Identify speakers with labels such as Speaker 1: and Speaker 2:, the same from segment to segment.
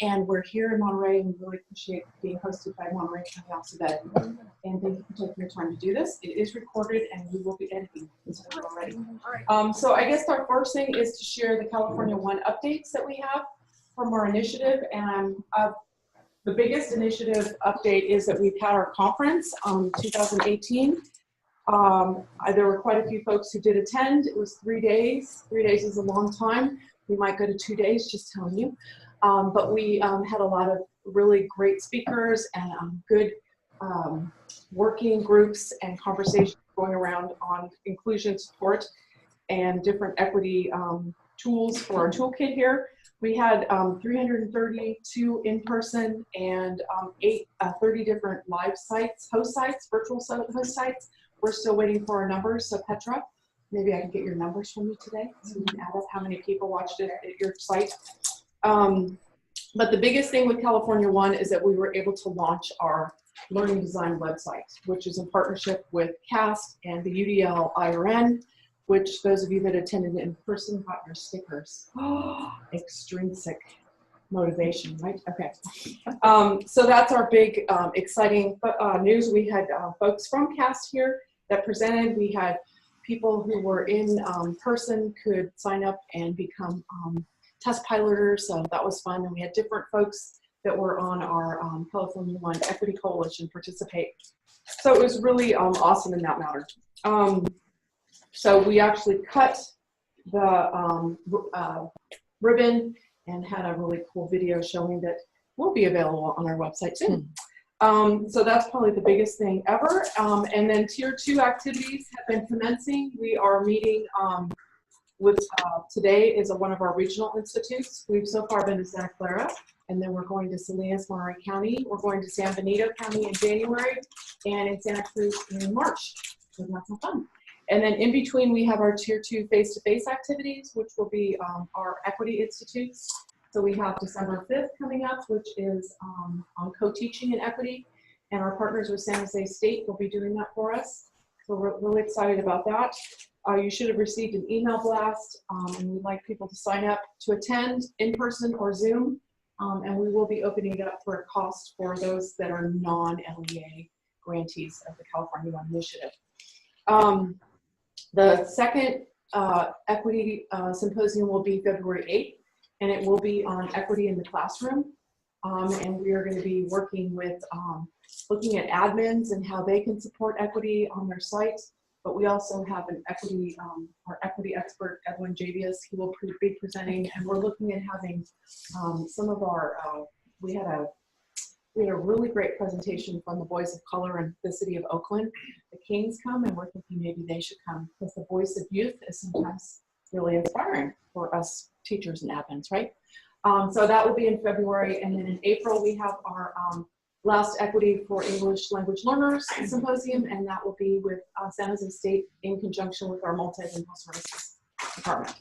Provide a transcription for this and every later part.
Speaker 1: and we're here in Monterey, and we really appreciate being hosted by Monterey County Alphabet. And thank you for taking your time to do this. It is recorded, and we will be editing this already. So I guess our first thing is to share the California One updates that we have from our initiative. And the biggest initiative update is that we've had our conference 2018. There were quite a few folks who did attend. It was 3 days. 3 days is a long time. We might go to 2 days, just telling you. But we had a lot of really great speakers and good working groups and conversations going around on inclusion support and different equity tools for our toolkit here. We had 332 in-person and 30 different live sites, host sites, virtual host sites. We're still waiting for our numbers. So Petra, maybe I can get your numbers from you today so you can add up how many people watched it at your site. But the biggest thing with California One is that we were able to launch our learning design website, which is in partnership with CAST and the UDL IRN, which those of you that attended in person got your stickers. Extrinsic motivation, right? Okay. So that's our big exciting news. We had folks from CAST here that presented. We had people who were in person could sign up and become test piloters, so that was fun. And we had different folks that were on our California One Equity Coalition participate. So it was really awesome in that matter. So we actually cut the ribbon and had a really cool video showing that will be available on our website soon. So that's probably the biggest thing ever. And then Tier 2 activities have been commencing. We are meeting with today is one of our regional institutes. We've so far been to Santa Clara, and then we're going to Salinas, Monterey County. We're going to San Benito County in January, and in Santa Cruz in March. So that's some fun. And then in between, we have our Tier 2 face-to-face activities, which will be our equity institutes. So we have December 5th coming up, which is on co-teaching in equity. And our partners with San Jose State will be doing that for us. So we're really excited about that. You should have received an email blast, and we'd like people to sign up to attend in person or Zoom. And we will be opening it up for a cost for those that are non-LEA grantees of the California One Initiative. The second equity symposium will be February 8th, and it will be on equity in the classroom. And we are going to be working with looking at admins and how they can support equity on their site. But we also have an equity, our equity expert, Edwin Javius. He will be presenting, and we're looking at having some of our, we had a really great presentation from the Voice of Color in the city of Oakland. The Kings come, and we're thinking maybe they should come because the voice of youth is sometimes really inspiring for us teachers and admins, right? So that will be in February, and then in April we have our last Equity for English Language Learners Symposium, and that will be with San Jose State in conjunction with our Multilingual Services Department.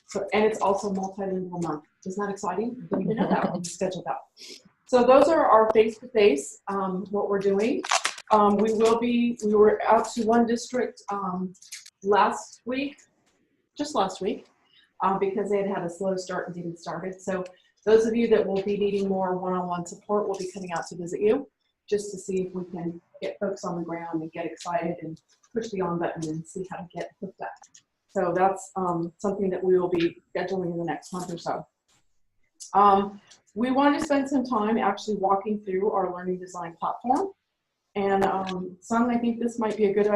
Speaker 1: So, and it's also Multilingual Month. Isn't that exciting? I didn't even know that when we scheduled that. So those are our face-to-face, what we're doing. We were out to one district last week, just last week, because they had a slow start and didn't start it. So those of you that will be needing more one-on-one support will be coming out to visit you just to see if we can get folks on the ground and get excited and push the on button and see how to get hooked up. So that's something that we will be scheduling in the next month or so. We want to spend some time actually walking through our learning design platform. And Sung, I think this might be a good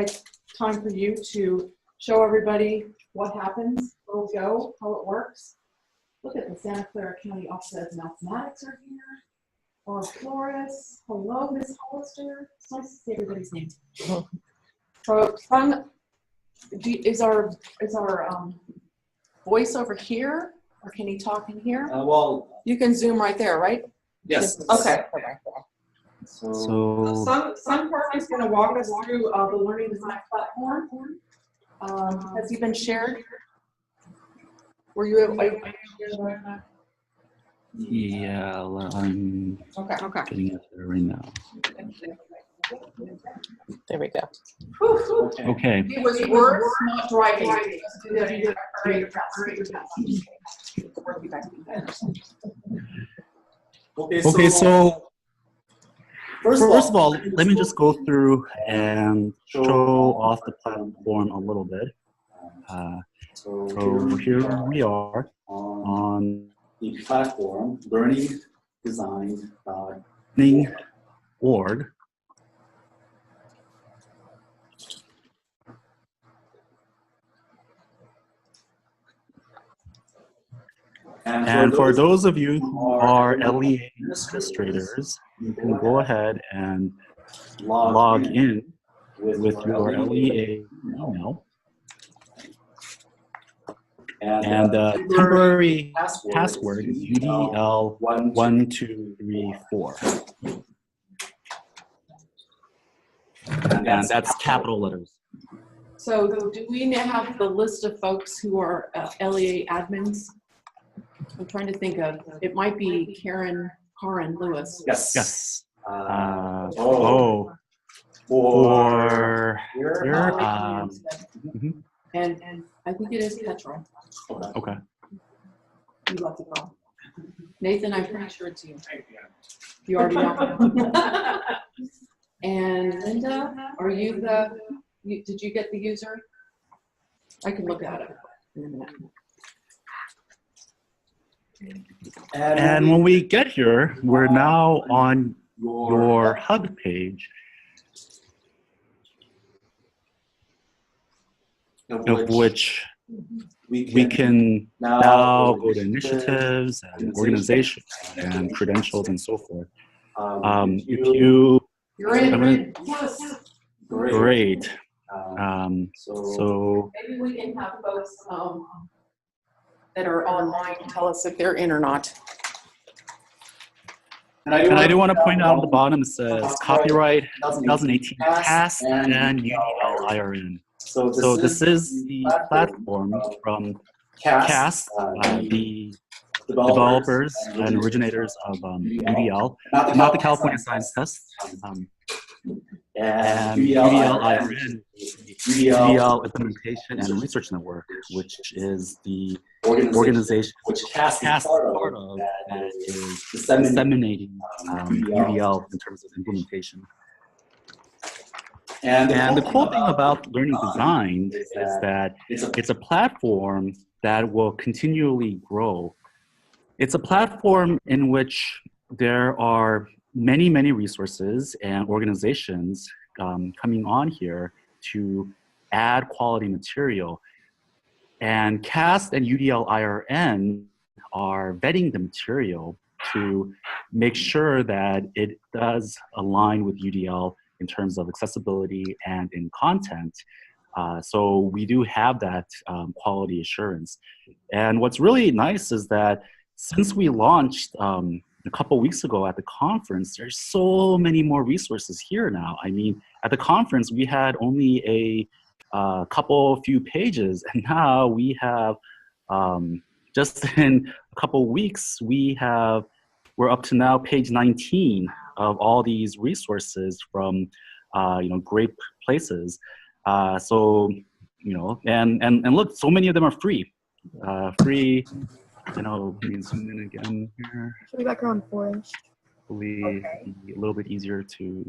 Speaker 1: time for you to show everybody what happens, where we go, how it works. Look at the Santa Clara County Office of Mathematics are here. Or Flores. Hello, Miss Hollister. It's nice to see everybody's name. So Sung, is our voice over here? Or can he talk in here?
Speaker 2: Well,
Speaker 1: you can zoom right there, right?
Speaker 2: Yes.
Speaker 1: Okay.
Speaker 2: So
Speaker 1: Sun Park is going to walk us through the learning design platform. Has he been shared? Were you able to share that?
Speaker 3: Yeah, I'm getting it there right now.
Speaker 4: There we go.
Speaker 3: Okay.
Speaker 1: It was words, not driving.
Speaker 3: Okay, so first of all, let me just go through and show off the platform a little bit. So here we are on the platform, learningdesign.org. And for those of you who are LEA administrators, you can go ahead and log in with your LEA email. And the temporary password is UDL1234. And that's capital letters.
Speaker 1: So do we now have the list of folks who are LEA admins? I'm trying to think of, it might be Karin Lewis.
Speaker 3: Yes. For your,
Speaker 1: and I think it is Petra.
Speaker 3: Okay.
Speaker 1: You left it wrong. Nathan, I'm pretty sure it's you. You already know. And Linda, are you did you get the user? I can look at it in a minute.
Speaker 3: And when we get here, we're now on your hub page, of which we can now go to initiatives and organizations and credentials and so forth.
Speaker 1: You're in. Yes.
Speaker 3: Great. So
Speaker 1: maybe we can have folks that are online tell us if they're in or not.
Speaker 3: And I do want to point out at the bottom, it says copyright 2018 CAS and UDL IRN. So this is the platform from CAS, the developers and originators of UDL, not the California Science Test, and UDL IRN, UDL Implementation and Research Network, which is the organization which CAS is part of that is disseminating UDL in terms of implementation. And the cool thing about learning design is that it's a platform that will continually grow. It's a platform in which there are many, many resources and organizations coming on here to add quality material. And CAS and UDL IRN are vetting the material to make sure that it does align with UDL in terms of accessibility and in content. So we do have that quality assurance. And what's really nice is that since we launched a couple weeks ago at the conference, there's so many more resources here now. I mean, at the conference, we had only a few pages, and now we have, just in a couple weeks, we're up to now page 19 of all these resources from, great places. So, and look, so many of them are free. Free, let me zoom in again here.
Speaker 2: Should we back around 4-inch?
Speaker 3: Hopefully be a little bit easier to,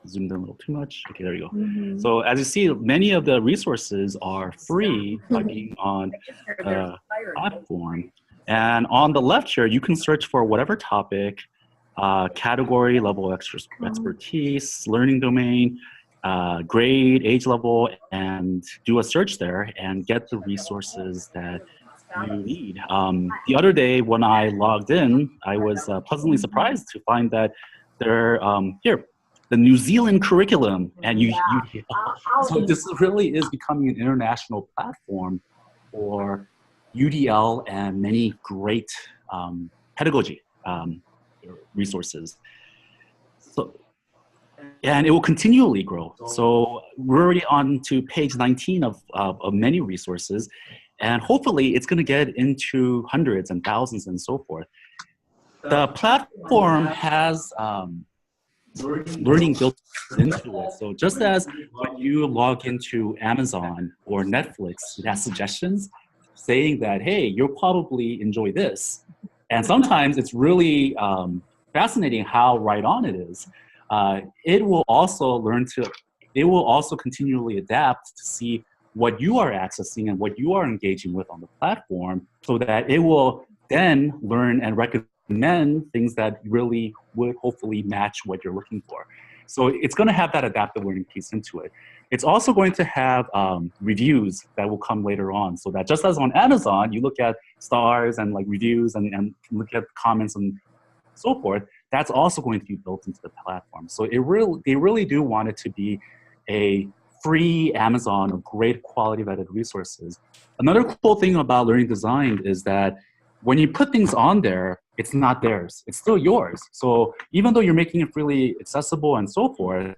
Speaker 3: zoomed in a little too much. Okay, there you go. So as you see, many of the resources are free by being on the platform. And on the left here, you can search for whatever topic, category, level of expertise, learning domain, grade, age level, and do a search there and get the resources that you need. The other day when I logged in, I was pleasantly surprised to find that there, here, the New Zealand curriculum, and so this really is becoming an international platform for UDL and many great pedagogy resources. So, and it will continually grow. So we're already on to page 19 of many resources, and hopefully it's going to get into hundreds and thousands and so forth. The platform has learning built into it. So just as when you log into Amazon or Netflix, it has suggestions saying that, hey, you'll probably enjoy this. And sometimes it's really fascinating how right on it is. It will also continually adapt to see what you are accessing and what you are engaging with on the platform, so that it will then learn and recommend things that really would hopefully match what you're looking for. So it's going to have that adaptive learning piece into it. It's also going to have reviews that will come later on, so that just as on Amazon, you look at stars and like reviews and look at comments and so forth, that's also going to be built into the platform. So they really do want it to be a free Amazon of great quality vetted resources. Another cool thing about learning design is that when you put things on there, it's not theirs, it's still yours. So even though you're making it freely accessible and so forth,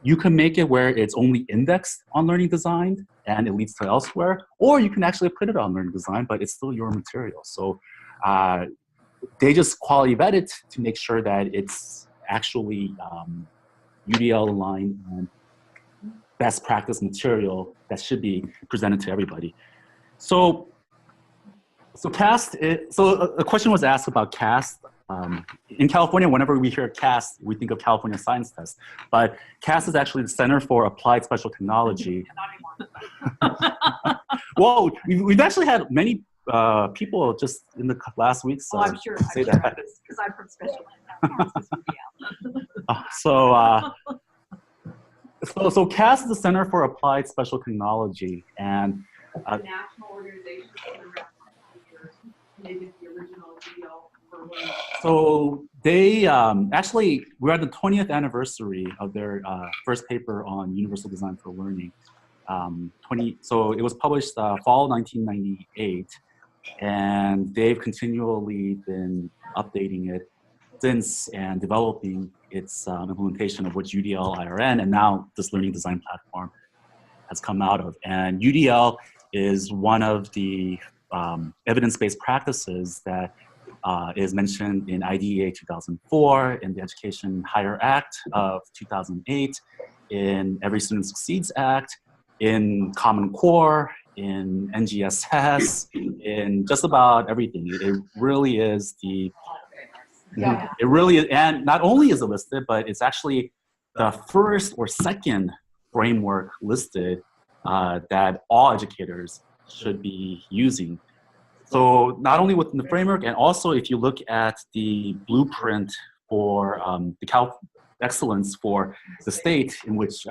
Speaker 3: you can make it where it's only indexed on learning design and it leads to elsewhere, or you can actually put it on learning design, but it's still your material. So they just quality vet it to make sure that it's actually UDL aligned and best practice material that should be presented to everybody. So CAST, a question was asked about CAST. In California, whenever we hear CAST, we think of California Science Test, but CAST is actually the Center for Applied Special Technology. Well, we've actually had many people just in the last weeks
Speaker 2: I'm sure,
Speaker 3: say that.
Speaker 2: Because I'm from special ed.
Speaker 3: So CAST is the Center for Applied Special Technology, and
Speaker 1: a national organization for the last 20 years. They did the original UDL for learning.
Speaker 3: So they actually, we're at the 20th anniversary of their first paper on universal design for learning. So it was published fall 1998, and they've continually been updating it since and developing its implementation of which UDL IRN and now this learning design platform has come out of. And UDL is one of the evidence-based practices that is mentioned in IDEA 2004, in the Education Higher Act of 2008, in Every Student Succeeds Act, in Common Core, in NGSS, in just about everything. It really is the, it really is, and not only is it listed, but it's actually the first or second framework listed that all educators should be using. So not only within the framework, and also if you look at the blueprint for the excellence for the state, in which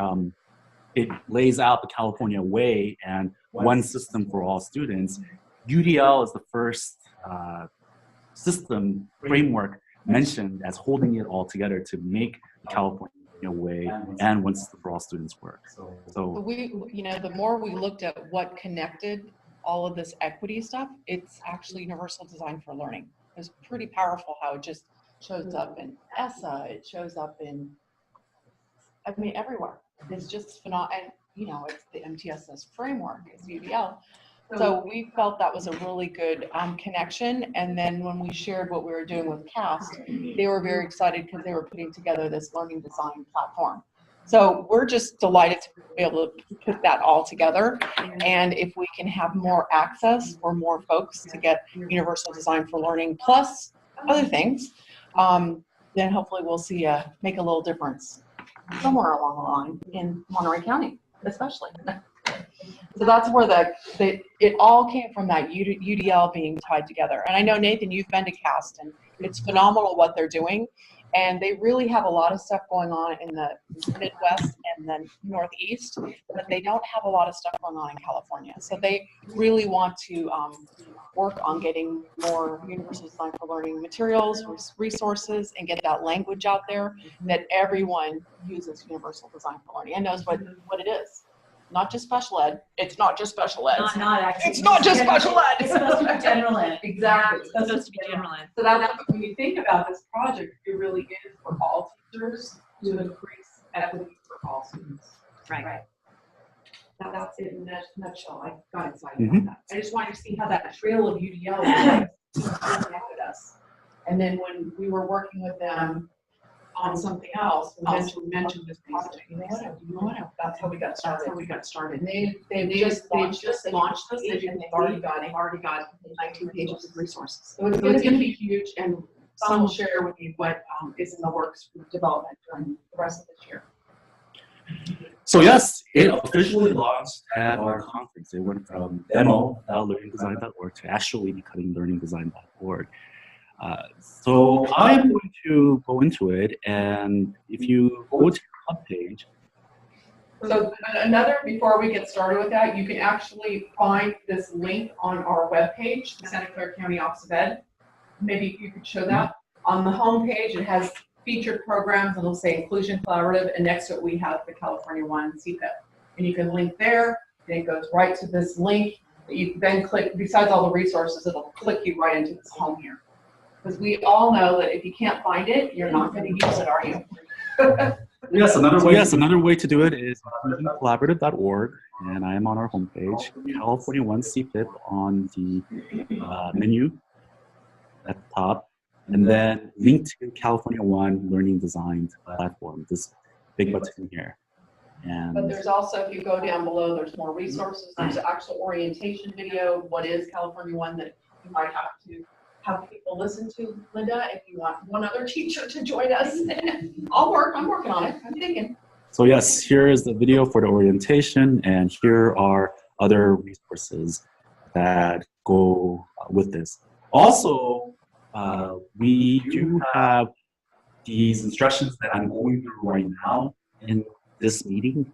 Speaker 3: it lays out the California way and one system for all students, UDL is the first system framework mentioned as holding it all together to make the California way and one system for all students work. So
Speaker 4: we, you know, the more we looked at what connected all of this equity stuff, it's actually universal design for learning. It's pretty powerful how it just shows up in ESSA, it shows up in, I mean, everywhere. It's just phenomenal, and you know, it's the MTSS framework, it's UDL. So we felt that was a really good connection. And then when we shared what we were doing with CAST, they were very excited because they were putting together this learning design platform. So we're just delighted to be able to put that all together. And if we can have more access or more folks to get universal design for learning plus other things, then hopefully we'll see make a little difference somewhere along the line in Monterey County, especially. So that's where it all came from, that UDL being tied together. And I know, Nathan, you've been to CAST, and it's phenomenal what they're doing. And they really have a lot of stuff going on in the Midwest and then Northeast, but they don't have a lot of stuff going on in California. So they really want to work on getting more universal design for learning materials, resources, and get that language out there that everyone uses universal design for learning and knows what it is. Not just special ed. It's not just special ed.
Speaker 2: Not actually.
Speaker 4: It's not just special ed.
Speaker 2: It's supposed to be general ed.
Speaker 1: Exactly.
Speaker 2: It's supposed to be general ed.
Speaker 1: So that's, when you think about this project, it really is for all teachers to increase equity for all students.
Speaker 2: Right.
Speaker 1: Now that's it in a nutshell. I got excited about that. I just wanted to see how that trail of UDL connected us. And then when we were working with them on something else, we mentioned this project.
Speaker 4: You know what? That's how we got started.
Speaker 1: That's how we got started.
Speaker 4: They've just launched this.
Speaker 1: launched this,
Speaker 4: and
Speaker 1: and
Speaker 4: they've already got
Speaker 1: 19 pages of resources.
Speaker 4: So it's
Speaker 1: So
Speaker 4: going
Speaker 1: it's
Speaker 4: to
Speaker 1: gonna
Speaker 4: be
Speaker 1: be huge, and some will share with you what is in the works for development during the rest of this year.
Speaker 3: So yes, it officially launched at our conference. It went from demo.learningdesign.org to actually becoming learningdesign.org. So I'm going to go into it, and if you go to the hub page,
Speaker 4: So before we get started with that, you can actually find this link on our webpage, the Santa Clara County Office of Ed. Maybe you could show that. On the home page, it has featured programs, and it'll say Inclusion Collaborative, and next to it we have the California One CPIP. And you can link there, and it goes right to this link that you then click. Besides all the resources, it'll click you right into this home here. Because we all know that if you can't find it, you're not going to use it, are you?
Speaker 3: yes, another way to do it is inclusioncollaborative.org, and I am on our homepage, California One CPIP on the menu at the top. And then link to California One Learning Design platform, this big button here. And
Speaker 4: But there's also, if you go down below, there's more resources. There's an actual orientation video. What is California One that you might have to have people listen to, Linda, if you want one other teacher to join us. I'm working on it. I'm thinking.
Speaker 3: so yes, here is the video for the orientation, and here are other resources that go with this. Also, we do have these instructions that I'm going through right now in this meeting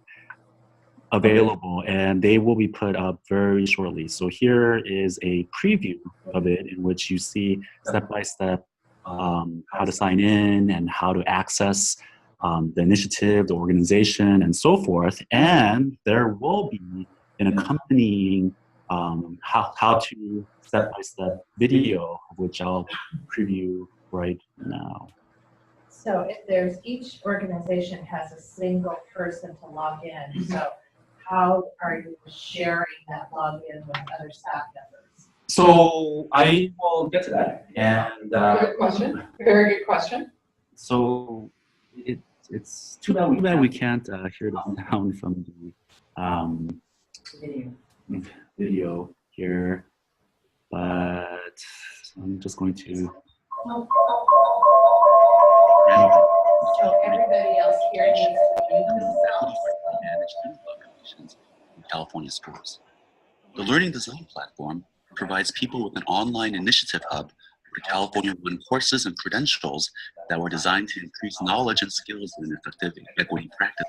Speaker 3: available, and they will be put up very shortly. So here is a preview of it in which you see step-by-step how to sign in and how to access the initiative, the organization, and so forth. And there will be an accompanying how to step-by-step video, which I'll preview right now.
Speaker 5: So if there's, each organization has a single person to log in, so how are you sharing that login with other staff members?
Speaker 3: So I will get to that. And
Speaker 4: Good question. Very good question.
Speaker 3: so it's too bad we can't hear the sound from the video here, but I'm just going to.
Speaker 5: So everybody else here needs to mute themselves.
Speaker 6: Management evaluations in California schools. The Learning Design platform provides people with an online initiative hub for California One courses and credentials that were designed to increase knowledge and skills in effective equity practice.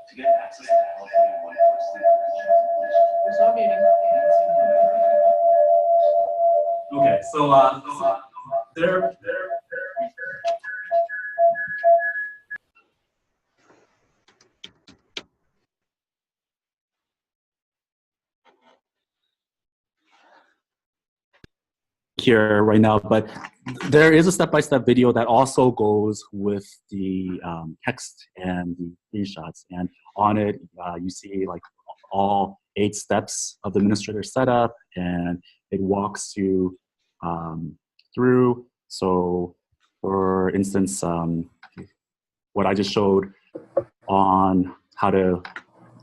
Speaker 6: To get access to California One courses and credentials,
Speaker 4: There's no meeting.
Speaker 3: Okay, so there. Here right now, but there is a step-by-step video that also goes with the text and the screenshots, and on it you see like all 8 steps of the administrator setup, and it walks you through. So for instance, what I just showed on how to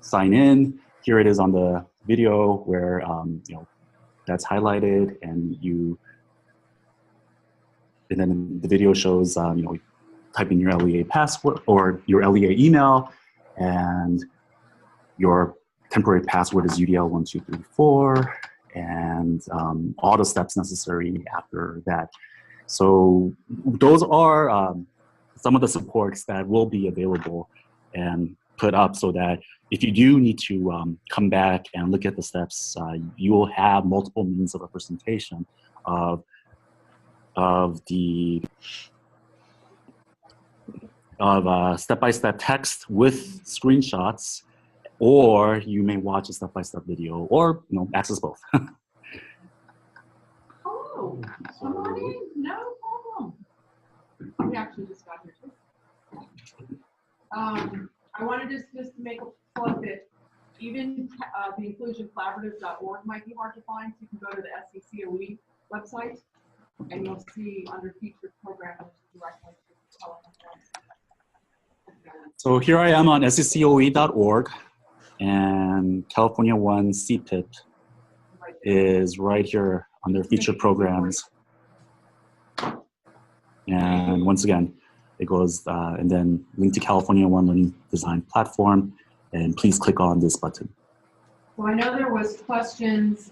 Speaker 3: sign in, here it is on the video where you know, that's highlighted, and then the video shows you know, type in your LEA password or your LEA email, and your temporary password is UDL1234, and all the steps necessary after that. So those are some of the supports that will be available and put up, so that if you do need to come back and look at the steps, you will have multiple means of representation of step-by-step text with screenshots, or you may watch a step-by-step video, or you know, access both.
Speaker 1: Oh, come on in, no problem. We actually just got here too. I wanted just to make a plug that even the inclusioncollaborative.org might be hard to find, so you can go to the COE website, and you'll see under featured programs direct link to the telephone.
Speaker 3: So here I am on scoe.org, and California One CPIP is right here under featured programs. And once again, it goes, and then link to California One Learning Design Platform, and please click on this button.
Speaker 1: So I know there was questions,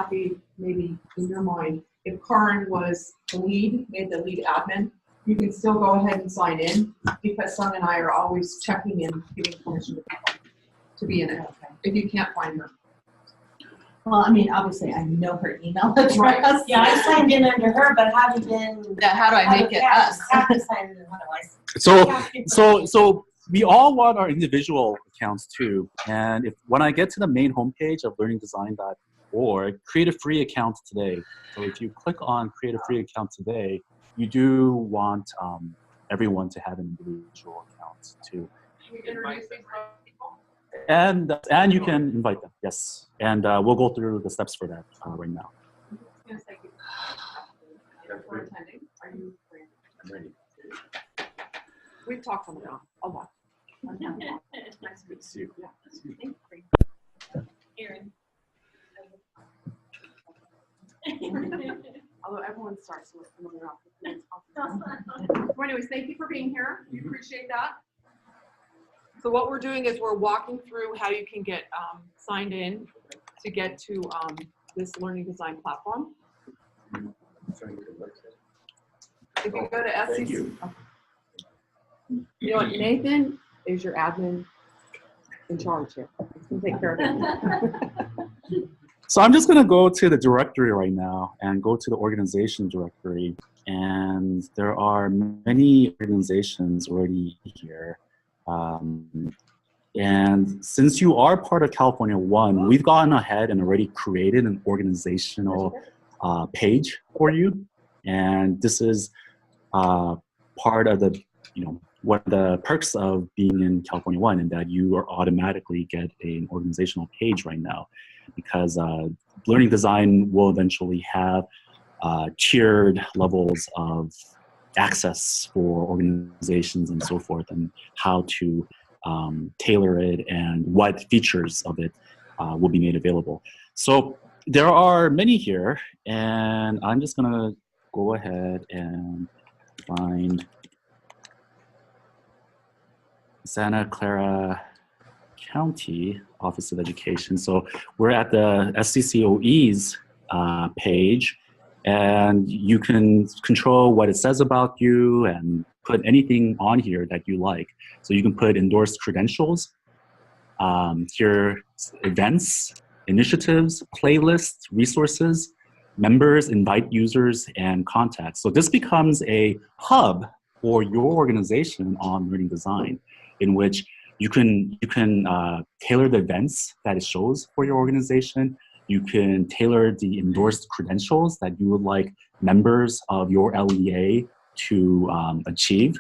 Speaker 1: maybe in your mind, if Karin was the lead, made the lead admin, you can still go ahead and sign in, because Sung and I are always checking in, giving permission to people to be in it, if you can't find her.
Speaker 5: Well, I mean, obviously, I know her email address.
Speaker 1: Right.
Speaker 7: Yeah, I signed in under her, but how do then?
Speaker 1: How do I make it us?
Speaker 7: Have to sign in otherwise.
Speaker 3: So we all want our individual accounts too. And when I get to the main homepage of learningdesign.org, create a free account today. So if you click on create a free account today, you do want everyone to have an individual account too. And you can invite them, yes. And we'll go through the steps for that right now.
Speaker 1: For attending. Are you ready?
Speaker 3: I'm ready.
Speaker 1: We've talked on the phone a lot.
Speaker 2: Nice to meet you.
Speaker 1: Yeah.
Speaker 2: Erin.
Speaker 1: Although everyone starts with familiar opportunities. Well, anyways, thank you for being here. We appreciate that. So what we're doing is we're walking through how you can get signed in to get to this learning design platform. If you go to SCC, you know what, Nathan is your admin in charge here. He's gonna take care of it.
Speaker 3: So I'm just gonna go to the directory right now and go to the organization directory. And there are many organizations already here. And since you are part of California One, we've gone ahead and already created an organizational page for you. And this is part of the, one of the perks of being in California One, in that you are automatically get an organizational page right now, because learning design will eventually have tiered levels of access for organizations and so forth, and how to tailor it and what features of it will be made available. So there are many here, and I'm just gonna go ahead and find Santa Clara County Office of Education. So we're at the SCCOE's page, and you can control what it says about you and put anything on here that you like. So you can put endorsed credentials, here events, initiatives, playlists, resources, members, invite users, and contacts. So this becomes a hub for your organization on learning design, in which you can tailor the events that it shows for your organization. You can tailor the endorsed credentials that you would like members of your LEA to achieve.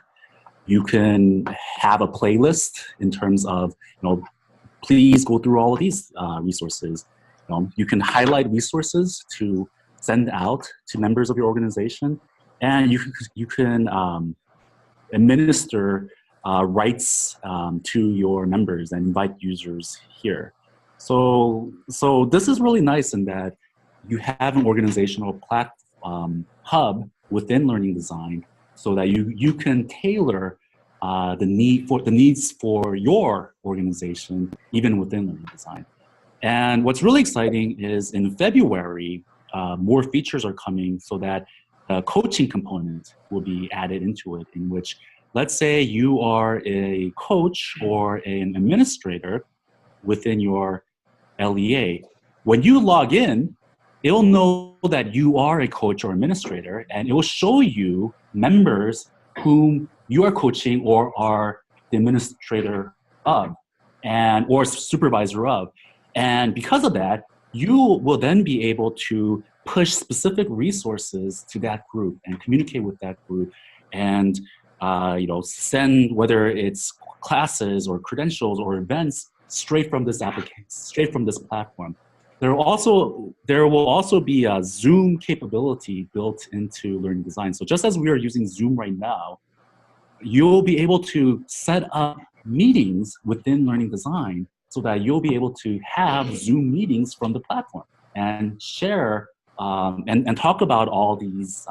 Speaker 3: You can have a playlist in terms of, please go through all of these resources. You can highlight resources to send out to members of your organization, and you can administer rights to your members and invite users here. So this is really nice in that you have an organizational hub within learning design, so that you can tailor the needs for your organization even within learning design. And what's really exciting is in February, more features are coming, so that a coaching component will be added into it, in which, let's say you are a coach or an administrator within your LEA. When you log in, it'll know that you are a coach or administrator, and it will show you members whom you are coaching or are the administrator of, or supervisor of. And because of that, you will then be able to push specific resources to that group and communicate with that group, and send, whether it's classes or credentials or events, straight from this application, straight from this platform. There will also be a Zoom capability built into learning design. So just as we are using Zoom right now, you'll be able to set up meetings within Learning Design so that you'll be able to have Zoom meetings from the platform and share and talk about all these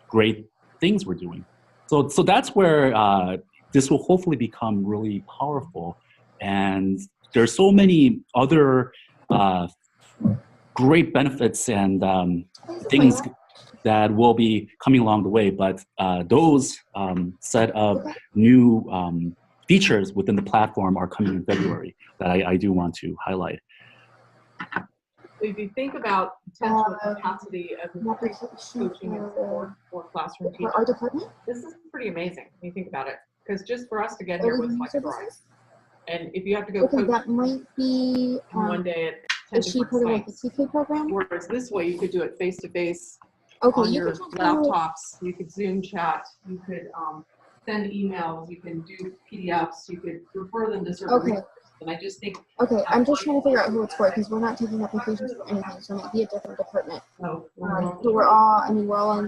Speaker 3: great things we're doing. So that's where this will hopefully become really powerful. And there's so many other great benefits and things that will be coming along the way, but those set of new features within the platform are coming in February that I do want to highlight.
Speaker 1: If you think about potential capacity of coaching and support for classroom teachers,
Speaker 8: our department?
Speaker 1: this is pretty amazing when you think about it. Because just for us to get here was like a drive. And if you have to go
Speaker 8: Okay,
Speaker 1: coach
Speaker 8: that might be,
Speaker 1: one day at 10
Speaker 8: is she part of like
Speaker 1: different
Speaker 8: the
Speaker 1: sites,
Speaker 8: TK program?
Speaker 1: whereas this way you could do it face to face
Speaker 8: Okay,
Speaker 1: on
Speaker 8: you
Speaker 1: your
Speaker 8: can transfer.
Speaker 1: laptops. You could Zoom chat. You could send emails. You can do PDFs. You could refer them to certain
Speaker 8: Okay.
Speaker 1: resources. And I just think,
Speaker 8: Okay, I'm just trying to figure out who it's for because we're not taking applications for anything, so it might be a different department.
Speaker 1: oh,
Speaker 8: So we're all in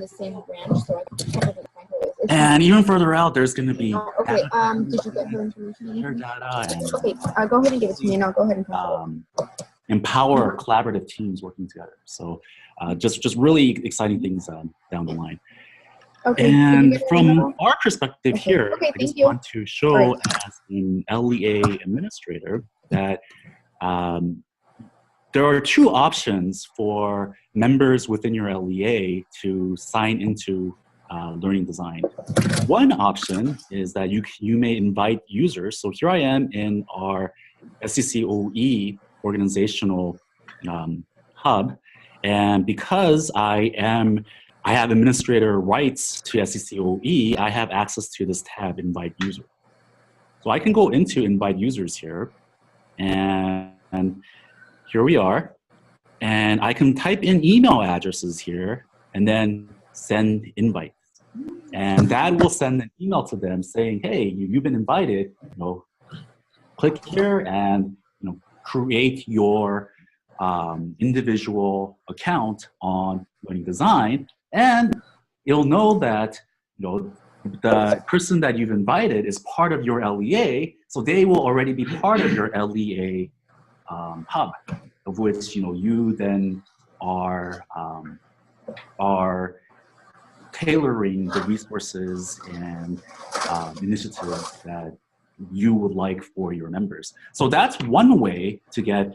Speaker 8: the same branch, so I can find who it is.
Speaker 3: And even further out, there's going to be
Speaker 8: Okay, did you get her information?
Speaker 3: share data and
Speaker 8: Okay, go ahead and give it to me and I'll go ahead and pass it.
Speaker 3: empower collaborative teams working together. So just really exciting things down the line.
Speaker 8: Okay, did you
Speaker 3: And
Speaker 8: get her
Speaker 3: from
Speaker 8: email?
Speaker 3: our perspective
Speaker 8: Okay.
Speaker 3: here,
Speaker 8: Okay,
Speaker 3: I just
Speaker 8: thank you.
Speaker 3: want to show
Speaker 8: All right.
Speaker 3: as an LEA administrator that there are two options for members within your LEA to sign into Learning Design. One option is that you may invite users. So here I am in our COE organizational hub, and because I have administrator rights to COE, I have access to this tab, Invite User. So I can go into Invite Users here, and here we are. And I can type in email addresses here, and then send invites. And that will send an email to them saying, hey, you've been invited, click here and create your individual account on Learning Design, and you'll know that the person that you've invited is part of your LEA, so they will already be part of your LEA hub, of which you then are tailoring the resources and initiatives that you would like for your members. So that's one way to get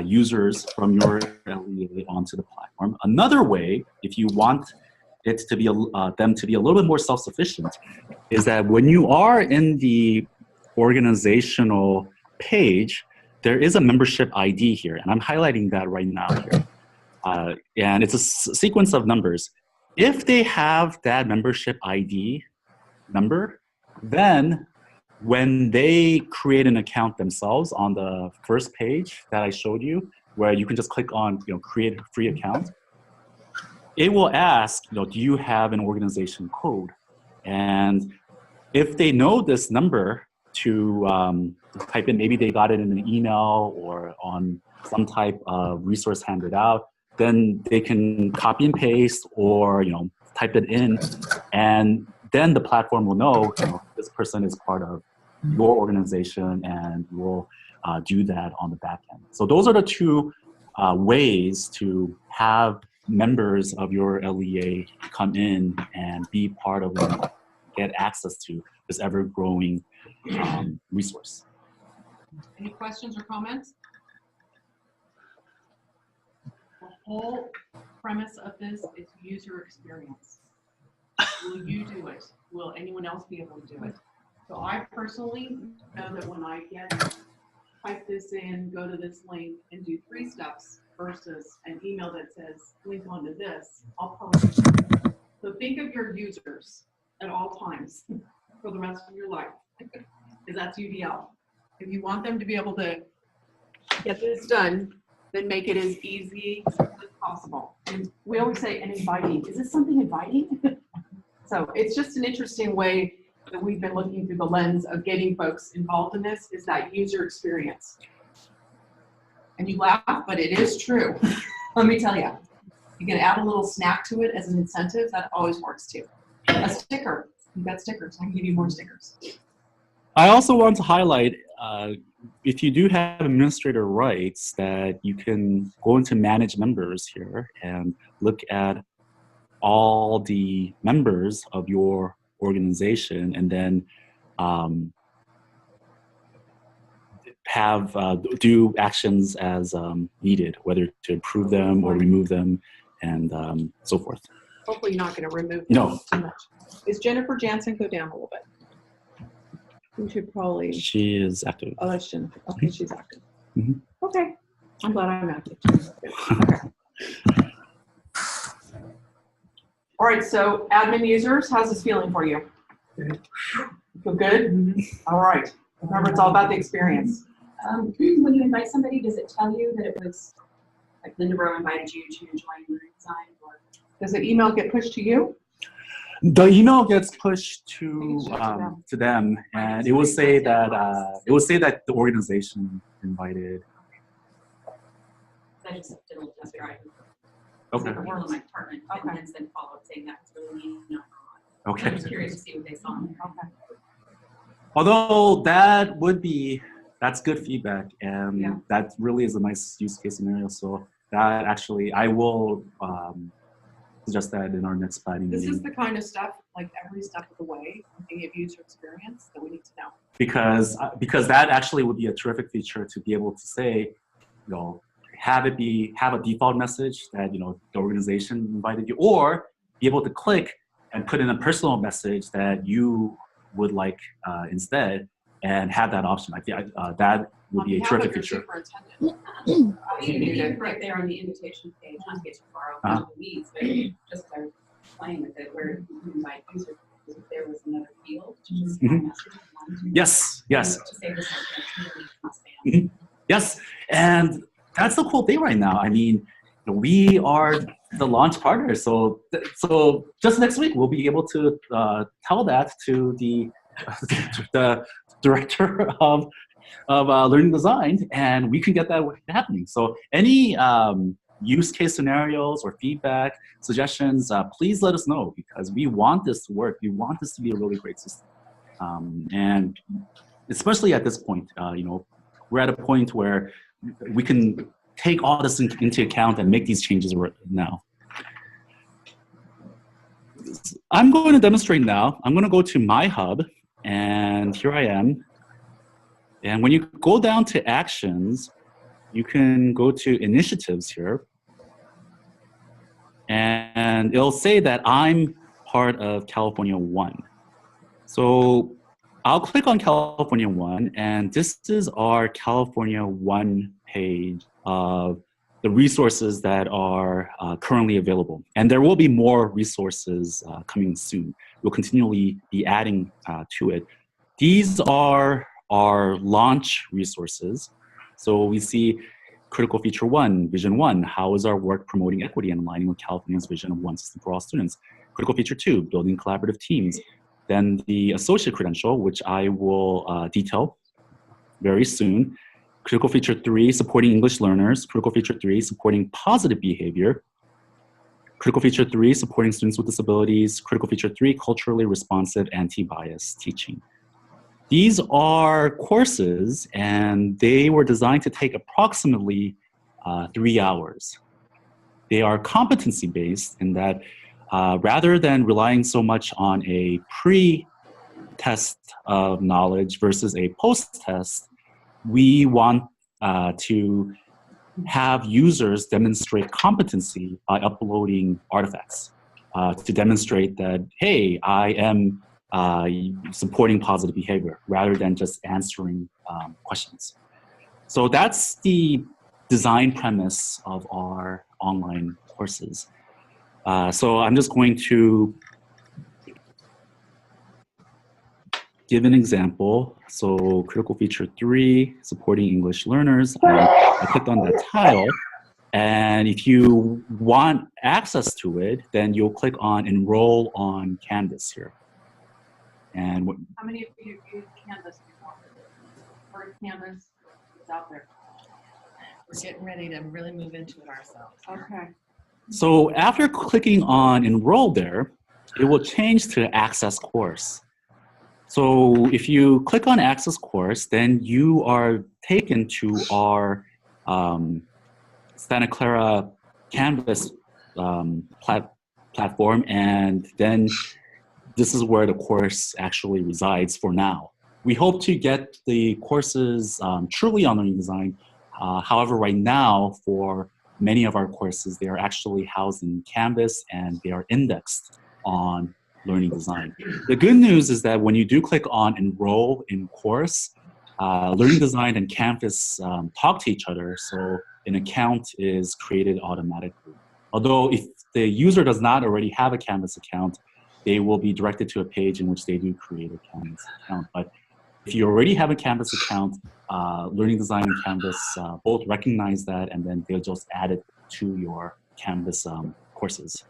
Speaker 3: users from your LEA onto the platform. Another way, if you want it to be them to be a little bit more self-sufficient, is that when you are in the organizational page, there is a membership ID here, and I'm highlighting that right now here. And it's a sequence of numbers. If they have that membership ID number, then when they create an account themselves on the first page that I showed you, where you can just click on create a free account, it will ask, do you have an organization code? And if they know this number to type in, maybe they got it in an email or on some type of resource handed out, then they can copy and paste or type it in, and then the platform will know this person is part of your organization and will do that on the back end. So those are the two ways to have members of your LEA come in and be part of and get access to this ever-growing resource.
Speaker 1: Any questions or comments? The whole premise of this is user experience. Will you do it? Will anyone else be able to do it? So I personally know that when I type this in, go to this link, and do 3 steps versus an email that says link onto this, I'll post it. So think of your users at all times for the rest of your life, because that's UDL. If you want them to be able to get this done, then make it as easy as possible. And we always say, and inviting. Is this something inviting? So it's just an interesting way that we've been looking through the lens of getting folks involved in this, is that user experience. And you laugh, but it is true. Let me tell you. You can add a little snack to it as an incentive. That always works too. A sticker.
Speaker 4: You got stickers. I can give you more stickers.
Speaker 3: I also want to highlight, if you do have administrator rights, that you can go into manage members here and look at all the members of your organization, and then do actions as needed, whether to approve them or remove them, and so forth.
Speaker 1: Hopefully you're not going to remove
Speaker 3: No.
Speaker 1: them too much. Is Jennifer Jansen go down a little bit? We should probably.
Speaker 3: She is active.
Speaker 1: Oh, that's Jennifer. Okay, she's active.
Speaker 3: Mhm.
Speaker 1: Okay, I'm glad I'm active. Okay. All right, so admin users, how's this feeling for you? Feel good? All right. Remember, it's all about the experience.
Speaker 2: When you invite somebody, does it tell you that it was, like Linda Rowe invited you to join Learning Design? Or
Speaker 1: Does the email get pushed to you?
Speaker 3: The email gets pushed to
Speaker 1: to them.
Speaker 3: them, and it will say that the organization invited.
Speaker 2: I just did a little test drive.
Speaker 3: Okay.
Speaker 2: People in my department,
Speaker 1: Okay.
Speaker 2: and then followed saying that was really neat. No.
Speaker 3: Okay.
Speaker 2: I'm just curious to see what they saw.
Speaker 1: Okay.
Speaker 3: Although that's good feedback, and
Speaker 1: Yeah.
Speaker 3: that really is a nice use case scenario. So that actually, I will suggest that in our next planning
Speaker 1: This
Speaker 3: meeting.
Speaker 1: is the kind of stuff, like every step of the way, thinking of user experience, that we need to know.
Speaker 3: Because that actually would be a terrific feature to be able to say, have a default message that the organization invited you, or be able to click and put in a personal message that you would like instead, and have that option. I think that would be a terrific feature.
Speaker 2: Even right there on the invitation page, not to get too far off into the weeds, but just by playing with it, where you might use it, if there was another field to just message.
Speaker 3: Yes.
Speaker 2: To say this is
Speaker 3: Yes, and that's the cool thing right now. I mean, we are the launch partner, so just next week we'll be able to tell that to the director of learning design, and we can get that happening. So any use case scenarios or feedback, suggestions, please let us know, because we want this to work. We want this to be a really great system, and especially at this point, we're at a point where we can take all this into account and make these changes now. I'm going to demonstrate now. I'm going to go to my hub, and here I am. And when you go down to actions, you can go to initiatives here. And it'll say that I'm part of California 1. So I'll click on California 1, and this is our California 1 page of the resources that are currently available. And there will be more resources coming soon. We'll continually be adding to it. These are our launch resources. So we see Critical Feature 1, Vision 1, how is our work promoting equity and aligning with California's vision of one system for all students? Critical Feature 2, building collaborative teams. Then the Associate Credential, which I will detail very soon. Critical Feature 3, supporting English learners. Critical Feature 3, supporting positive behavior. Critical Feature 3, supporting students with disabilities. Critical Feature 3, culturally responsive anti-bias teaching. These are courses, and they were designed to take approximately 3 hours. They are competency-based in that rather than relying so much on a pre-test of knowledge versus a post-test, we want to have users demonstrate competency by uploading artifacts to demonstrate that, hey, I am supporting positive behavior rather than just answering questions. So that's the design premise of our online courses. So I'm just going to give an example. So Critical Feature 3, supporting English learners. I clicked on that tile. And if you want access to it, then you'll click on Enroll on Canvas here. And
Speaker 2: How many of you have used Canvas before? Or Canvas is out there?
Speaker 4: We're getting ready to really move into it ourselves.
Speaker 1: Okay.
Speaker 3: so after clicking on Enroll there, it will change to access course. So if you click on access course, then you are taken to our Santa Clara Canvas platform, and then this is where the course actually resides for now. We hope to get the courses truly on learning design. However, right now, for many of our courses, they are actually housed in Canvas and they are indexed on learning design. The good news is that when you do click on enroll in course, learning design and Canvas talk to each other, so an account is created automatically. Although if the user does not already have a Canvas account, they will be directed to a page in which they do create a Canvas account. But if you already have a Canvas account, Learning Design and Canvas both recognize that, and then they'll just add it to your Canvas courses.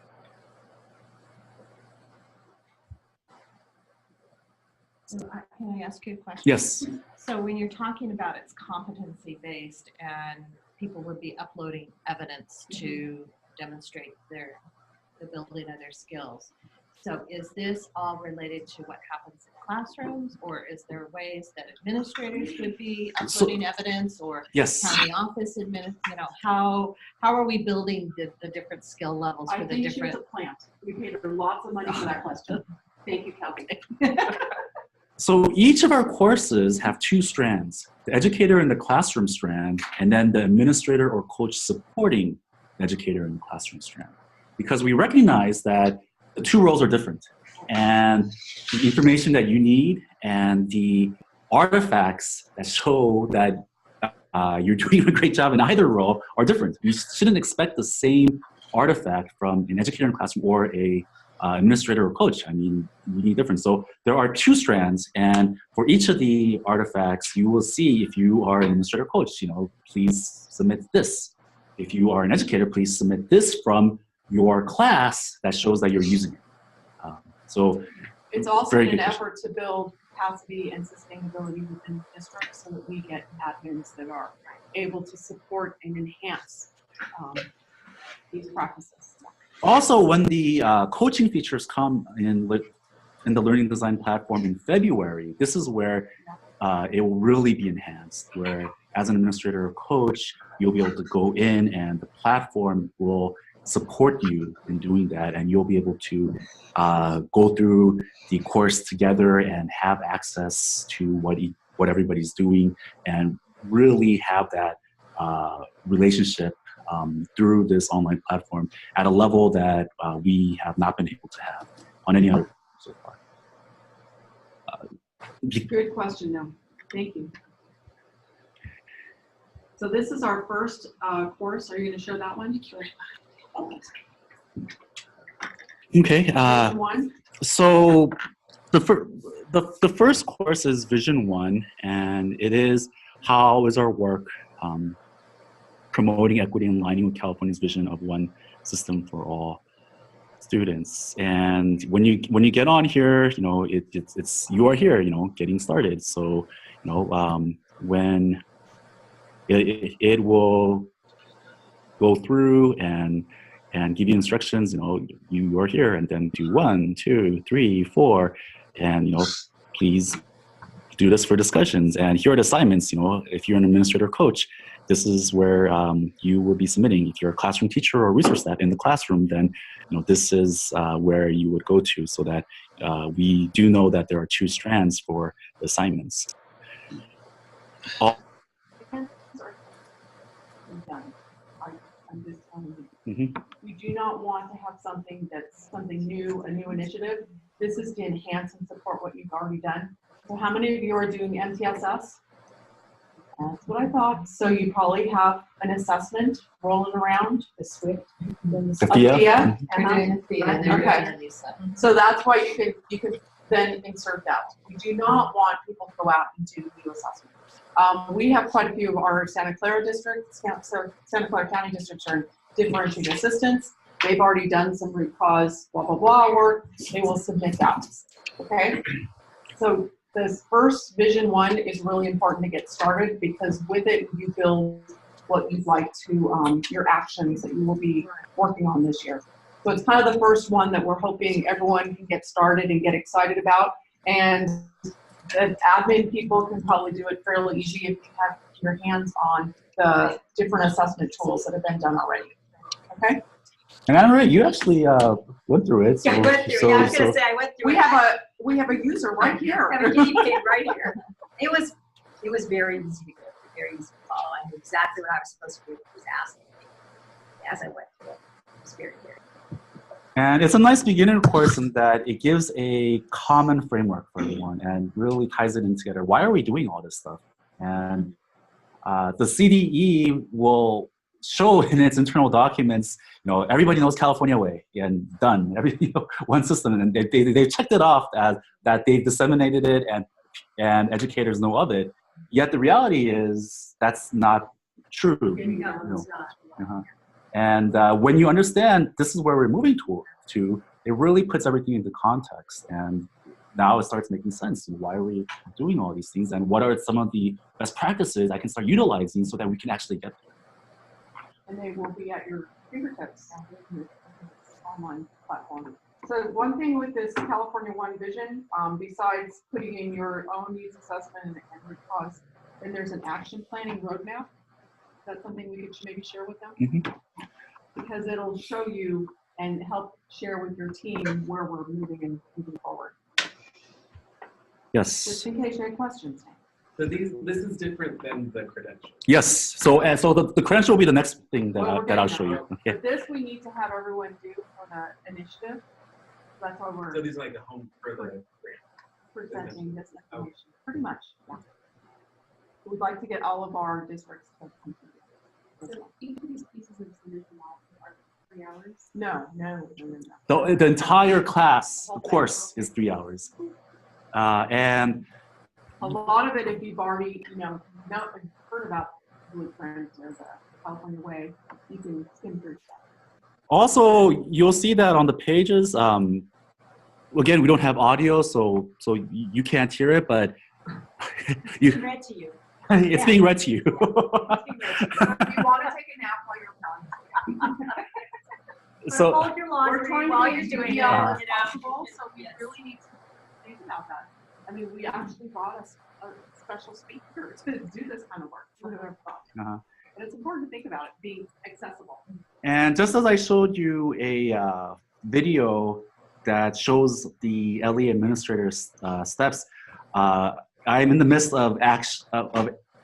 Speaker 9: So, can I ask you a question?
Speaker 3: Yes.
Speaker 9: So when you're talking about it's competency-based and people would be uploading evidence to demonstrate the building of their skills, so is this all related to what happens in classrooms, or is there ways that administrators would be uploading evidence, or
Speaker 3: Yes.
Speaker 9: county office how are we building the different skill levels for
Speaker 1: I
Speaker 9: the
Speaker 1: think she
Speaker 9: different?
Speaker 1: was a plant. We paid her lots of money for that question. Thank you, Kelly.
Speaker 3: So each of our courses have two strands, the educator in the classroom strand, and then the administrator or coach supporting the educator in the classroom strand. Because we recognize that the two roles are different, and the information that you need and the artifacts that show that you're doing a great job in either role are different. You shouldn't expect the same artifact from an educator in the classroom or a administrator or coach. I mean, you need different. So there are two strands, and for each of the artifacts, you will see if you are an administrator or coach, please submit this. If you are an educator, please submit this from your class that shows that you're using it. So
Speaker 1: It's also
Speaker 3: very
Speaker 1: an
Speaker 3: good
Speaker 1: effort to build capacity and sustainability within the district so that we get admins that are able to support and enhance these practices.
Speaker 3: also, when the coaching features come in the Learning Design platform in February, this is where it will really be enhanced, where as an administrator or coach, you'll be able to go in and the platform will support you in doing that, and you'll be able to go through the course together and have access to what everybody's doing, and really have that relationship through this online platform at a level that we have not been able to have on any other so far.
Speaker 1: Good question, though. Thank you. So this is our first course. Are you going to show that one? Sure.
Speaker 3: Okay.
Speaker 1: Vision 1.
Speaker 3: So the first course is Vision 1, and it is how is our work promoting equity and aligning with California's vision of one system for all students. And when you get on here, it's you are here, getting started. So when it will go through and give you instructions, you are here, and then do 1, 2, 3, 4, and please do this for discussions. And here are the assignments. If you're an administrator coach, this is where you will be submitting. If you're a classroom teacher or resource staff in the classroom, then this is where you would go to, so that we do know that there are two strands for the assignments.
Speaker 1: I'm just telling you. We do not want to have something that's something new, a new initiative. This is to enhance and support what you've already done. So how many of you are doing MTSS? That's what I thought. So you probably have an assessment rolling around, the SWIFT, then the
Speaker 3: FIA.
Speaker 1: Okay. So that's why you can then insert that. We do not want people to go out and do new assessment. We have quite a few of our Santa Clara districts, Santa Clara County districts are differentiated assistants. They've already done some root cause, blah, blah, blah work. They will submit that. Okay? So this first Vision 1 is really important to get started, because with it, you build what you'd like to, your actions that you will be working on this year.
Speaker 4: So it's kind of the first one that we're hoping everyone can get started and get excited about. And the admin people can probably do it fairly easy if you have your hands on the different assessment tools that have been done already. Okay?
Speaker 3: And Anna-Marie, you actually went through it. So,
Speaker 7: Yeah, I went through, yeah, I was gonna say, I went through.
Speaker 4: We have a user right here.
Speaker 7: I have a guinea pig right here. It was very easy to go, very easy to follow. I knew exactly what I was supposed to do. It was asking me as I went through it. It was very, very.
Speaker 3: And it's a nice beginner course in that it gives a common framework for everyone and really ties it in together. Why are we doing all this stuff? And the CDE will show in its internal documents, everybody knows California way and done. One system, and they've checked it off as that they've disseminated it and educators know of it. Yet the reality is that's not true.
Speaker 7: No, it's not.
Speaker 3: And when you understand this is where we're moving to, it really puts everything into context. And now it starts making sense. Why are we doing all these things? And what are some of the best practices I can start utilizing so that we can actually get there?
Speaker 4: And they will be at your fingertips on this online platform. So one thing with this California One Vision, besides putting in your own needs assessment and root cause, then there's an action planning roadmap. That's something we could maybe share with them, because it'll show you and help share with your team where we're moving forward.
Speaker 3: Yes.
Speaker 4: Just in case you had questions.
Speaker 10: So this is different than the credential.
Speaker 3: Yes. So the credential will be the next thing that,
Speaker 4: Well, we're
Speaker 3: that I'll
Speaker 4: getting
Speaker 3: show you.
Speaker 4: there.
Speaker 3: Okay.
Speaker 4: But this we need to have everyone do for the initiative. That's why we're
Speaker 10: So these are like the home for the grant.
Speaker 4: presenting this information, pretty much. Yeah. We'd like to get all of our districts to come together.
Speaker 2: So each of these pieces of solution are 3 hours?
Speaker 4: No.
Speaker 3: The entire class, of course, is 3 hours. And
Speaker 4: A lot of it, if you've already, heard about Blueprint or the California Way, you can skim through stuff.
Speaker 3: also, you'll see that on the pages. Again, we don't have audio, so you can't hear it, but
Speaker 7: Read to you.
Speaker 3: it's being read to you.
Speaker 4: If you want to take a nap while you're done.
Speaker 3: So
Speaker 7: Hold your laundry
Speaker 4: We're trying
Speaker 7: while
Speaker 4: to
Speaker 7: you're
Speaker 4: make
Speaker 7: doing it.
Speaker 4: it as possible, so we
Speaker 7: Yes.
Speaker 4: really need to think about that. I mean, we actually brought a special speaker to do this kind of work.
Speaker 3: Uh-huh.
Speaker 4: But it's important to think about it being accessible.
Speaker 3: And just as I showed you a video that shows the LE administrator's steps, I'm in the midst of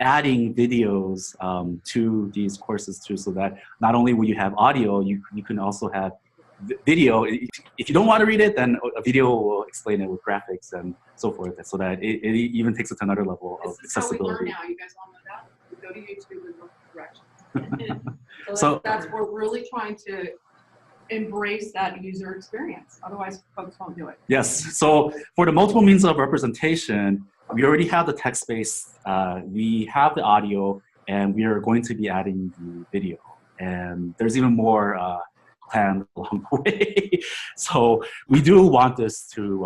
Speaker 3: adding videos to these courses too, so that not only will you have audio, you can also have video. If you don't want to read it, then a video will explain it with graphics and so forth, so that it even takes it to another level of
Speaker 4: This is how we learn
Speaker 3: accessibility.
Speaker 4: now. You guys want to know that? We go to YouTube and look for directions.
Speaker 3: So-
Speaker 4: that's we're really trying to embrace that user experience. Otherwise, folks won't do it.
Speaker 3: Yes, so for the multiple means of representation, we already have the text space, we have the audio, and we are going to be adding the video. And there's even more planned along the way. So we do want this to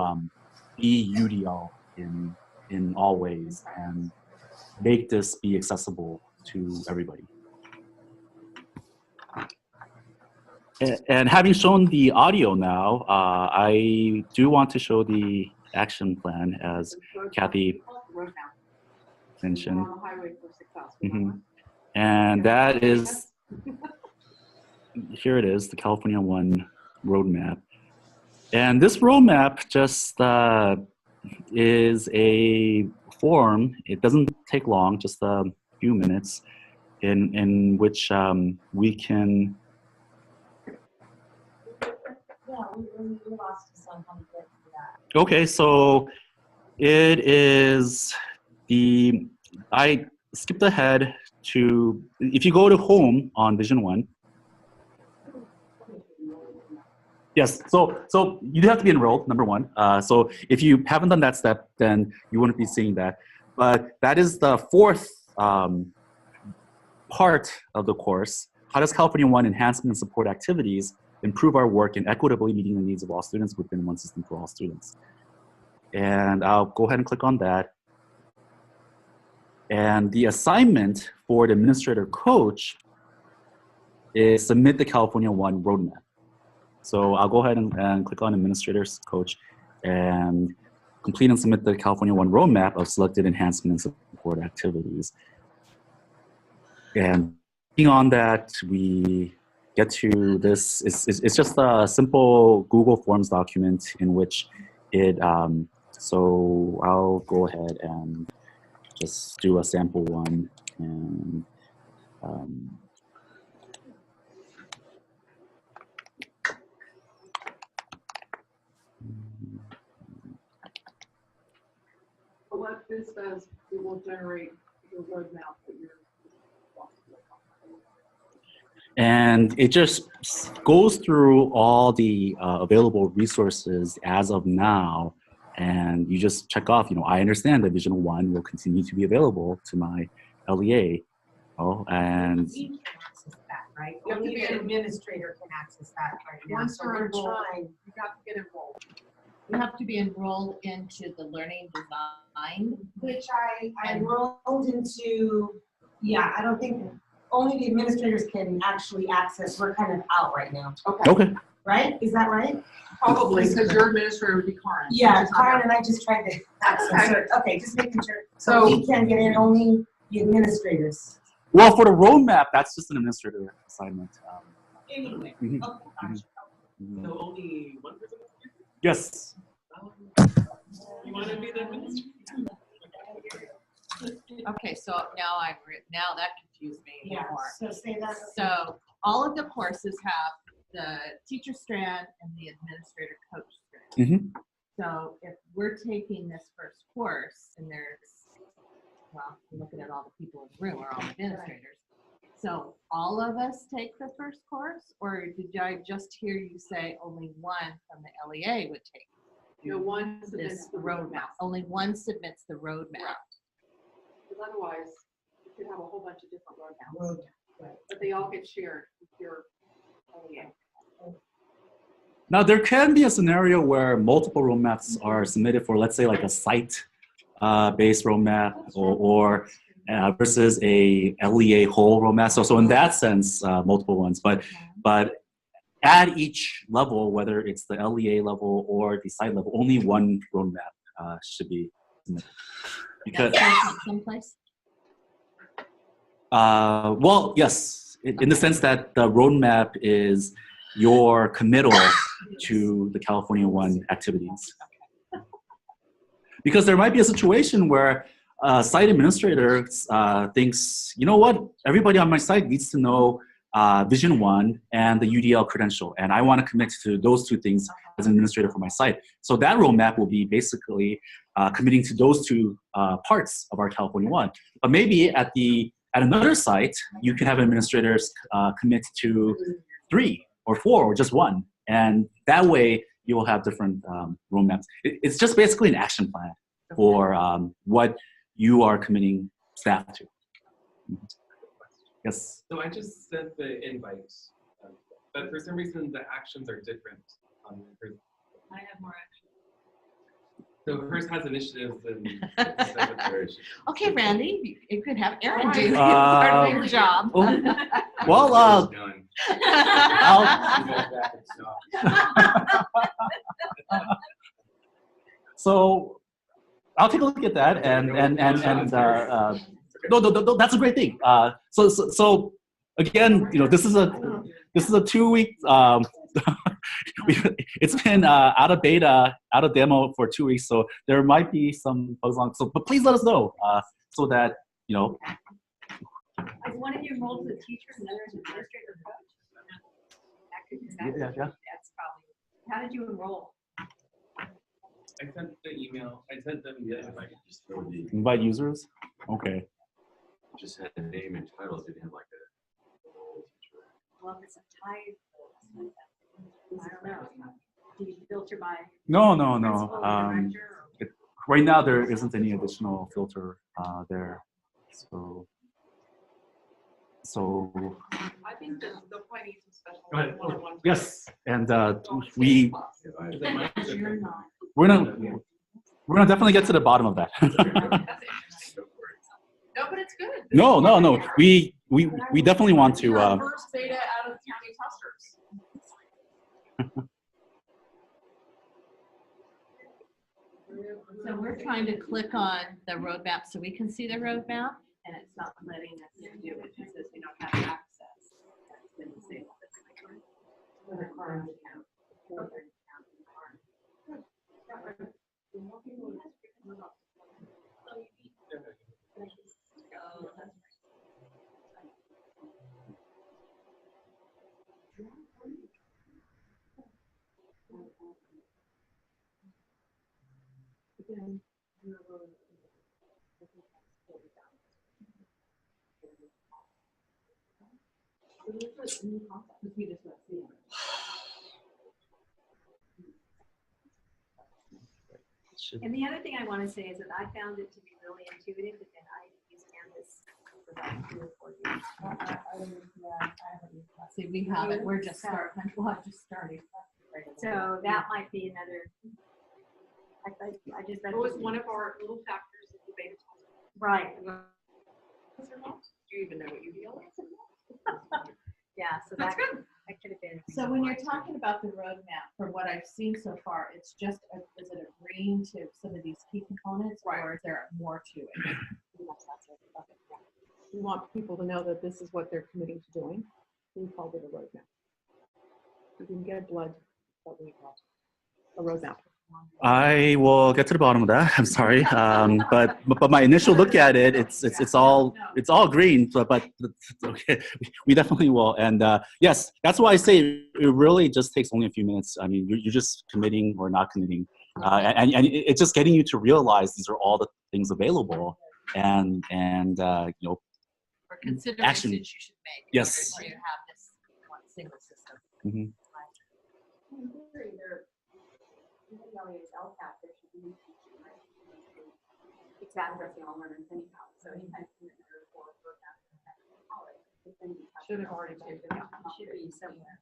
Speaker 3: be UDL in all ways and make this be accessible to everybody. And having shown the audio now, I do want to show the action plan as Kathy
Speaker 4: Roadmap.
Speaker 3: mentioned.
Speaker 4: We're on the highway for success.
Speaker 3: Mhm. And that is, here it is, the California One roadmap. And this roadmap just is a form. It doesn't take long, just a few minutes, in which we can.
Speaker 7: Yeah, we lost us on how to get to that.
Speaker 3: Okay, so it is I skipped ahead to, if you go to home on Vision 1. Yes, so you do have to be enrolled, number one. So if you haven't done that step, then you wouldn't be seeing that. But that is the fourth part of the course. How does California One enhancement and support activities improve our work in equitably meeting the needs of all students within one system for all students? And I'll go ahead and click on that. And the assignment for the administrator coach is submit the California One roadmap. So I'll go ahead and click on Administrator's Coach and complete and submit the California One roadmap of selected enhancement and support activities. And on that, we get to this. It's just a simple Google Forms document in which it, so I'll go ahead and just do a sample one. And
Speaker 1: What this does, it will generate your roadmap that you're.
Speaker 3: And it just goes through all the available resources as of now. And you just check off, I understand that Vision 1 will continue to be available to my LEA. And
Speaker 7: We can access that, right?
Speaker 1: You have to
Speaker 7: Only
Speaker 1: be
Speaker 7: an
Speaker 1: an-
Speaker 7: administrator can access that right now.
Speaker 1: Once
Speaker 7: So
Speaker 1: you're
Speaker 7: we're
Speaker 1: enrolled,
Speaker 7: trying.
Speaker 1: you have to get enrolled.
Speaker 9: You have to be enrolled into the learning design.
Speaker 7: Which I enrolled into, I don't think, only the administrators can actually access. We're kind of out right now,
Speaker 3: okay.
Speaker 7: right? Is that right?
Speaker 1: Probably, because your administrator would be Karen.
Speaker 7: Yeah, Karen and I just tried to access it. Okay, just making sure.
Speaker 1: So-
Speaker 7: So we can get in, only the administrators.
Speaker 3: Well, for the roadmap, that's just an administrator assignment.
Speaker 7: Anyway,
Speaker 3: Mhm.
Speaker 7: okay, gotcha.
Speaker 10: So only one person?
Speaker 3: Yes.
Speaker 10: You want to be the administrator?
Speaker 9: Okay, so now now that confused me
Speaker 7: Yeah,
Speaker 9: more.
Speaker 7: so say that.
Speaker 9: So all of the courses have the teacher strand and the administrator coach strand.
Speaker 3: Mhm.
Speaker 9: So if we're taking this first course and there's, well, looking at all the people in the room are all administrators. So all of us take the first course, or did I just hear you say only one from the LEA would take
Speaker 1: One
Speaker 9: this
Speaker 1: submits the
Speaker 9: roadmap? Only one submits the roadmap.
Speaker 1: Because otherwise, you could have a whole bunch of different roadmaps,
Speaker 7: Right.
Speaker 1: but they all get shared with your LEA.
Speaker 3: Now, there can be a scenario where multiple roadmaps are submitted for, let's say, like a site-based roadmap or versus a LEA whole roadmap. So in that sense, multiple ones. But at each level, whether it's the LEA level or the site level, only one roadmap should be submitted. Because,
Speaker 9: Someplace?
Speaker 3: well, yes, in the sense that the roadmap is your committal to the California One activities. Because there might be a situation where a site administrator thinks, you know what, everybody on my site needs to know Vision 1 and the UDL credential, and I want to commit to those two things as an administrator for my site. So that roadmap will be basically committing to those two parts of our California One. But maybe at another site, you can have administrators commit to 3 or 4 or just 1, and that way you will have different roadmaps. It's just basically an action plan for what you are committing staff to. Yes.
Speaker 10: So I just sent the invite, but for some reason the actions are different.
Speaker 2: I have more action.
Speaker 10: So hers has initiatives and
Speaker 9: Okay, Randy, you could have Erin do
Speaker 3: Uh,
Speaker 9: part of your job.
Speaker 3: Well, so I'll take a look at that, no, that's a great thing. So again, this is a 2-week. It's been out of beta, out of demo for 2 weeks, so there might be some bugs on. So, but please let us know so that
Speaker 2: Like one of you enrolled as a teacher and the other as an administrator coach?
Speaker 3: Yeah.
Speaker 2: That's probably, how did you enroll?
Speaker 10: I sent the email. I sent them the invite.
Speaker 3: Invite users. Okay.
Speaker 11: Just had a name and title, didn't have like
Speaker 2: Well, if it's a title, I don't know. Do you filter by
Speaker 3: No.
Speaker 2: principal or director?
Speaker 3: Right now, there isn't any additional filter there. So
Speaker 1: I think that they'll probably need some special
Speaker 3: Go ahead.
Speaker 1: one-on-one.
Speaker 3: yes, and
Speaker 10: Is it mine?
Speaker 2: You're not.
Speaker 3: we're gonna definitely get to the bottom of that.
Speaker 1: No, but it's good.
Speaker 3: No. We definitely want
Speaker 1: You're
Speaker 3: to.
Speaker 1: our first beta out of the county testers.
Speaker 9: So we're trying to click on the roadmap so we can see the roadmap, and it's not letting us do it. It says we don't have access. That's been disabled.
Speaker 7: And the other thing I want to say is that I found it to be really intuitive, but then I used Canvas for about 3 or 4 years.
Speaker 9: See, we have it. We're just starting. Well, I'm just starting.
Speaker 7: So that might be another. I just.
Speaker 1: It was one of our little factors of the beta test.
Speaker 7: Right.
Speaker 1: Do you even know what UDL is?
Speaker 7: Yeah, so
Speaker 1: That's
Speaker 7: that,
Speaker 1: good.
Speaker 7: that could have been.
Speaker 4: So when you're talking about the roadmap, from what I've seen so far, it's just, is it agreeing to some of these key components, or is there more to it?
Speaker 1: We want people to know that this is what they're committing to doing. We called it a roadmap. We didn't get blood, but we called it a roadmap.
Speaker 3: I will get to the bottom of that. I'm sorry, but my initial look at it, it's all green. But it's okay, we definitely will. And yes, that's why I say it really just takes only a few minutes. I mean, you're just committing or not committing, and it's just getting you to realize these are all the things available, and you know,
Speaker 9: For considerations
Speaker 3: action.
Speaker 9: you should make.
Speaker 3: Yes.
Speaker 9: In order to have this one single system.
Speaker 3: Mm-hmm.
Speaker 2: Exactly, all learners anyhow, so anytime commitment or program college, it's then you
Speaker 1: Should have already
Speaker 2: been,
Speaker 1: taken it.
Speaker 2: should be somewhere.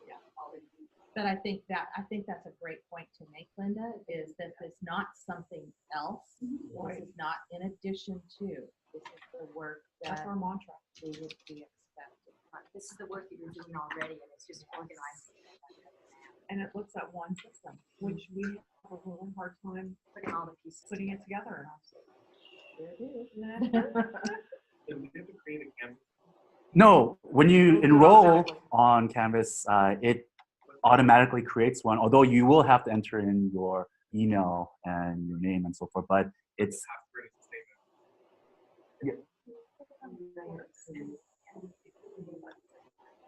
Speaker 2: Yeah, already.
Speaker 9: But I think that's a great point to make, Linda, is that it's not something else. This is not in addition to. This is the work
Speaker 1: That's
Speaker 9: that
Speaker 1: our mantra.
Speaker 9: we would be expected.
Speaker 7: This is the work that you're doing already, and it's just organized.
Speaker 1: And it looks at one system, which we have a really hard time
Speaker 7: Putting all the pieces.
Speaker 1: putting it together.
Speaker 9: There it is.
Speaker 10: Then we have to create a Canvas.
Speaker 3: No, when you enroll on Canvas, it automatically creates one, although you will have to enter in your email and your name and so forth, but it's,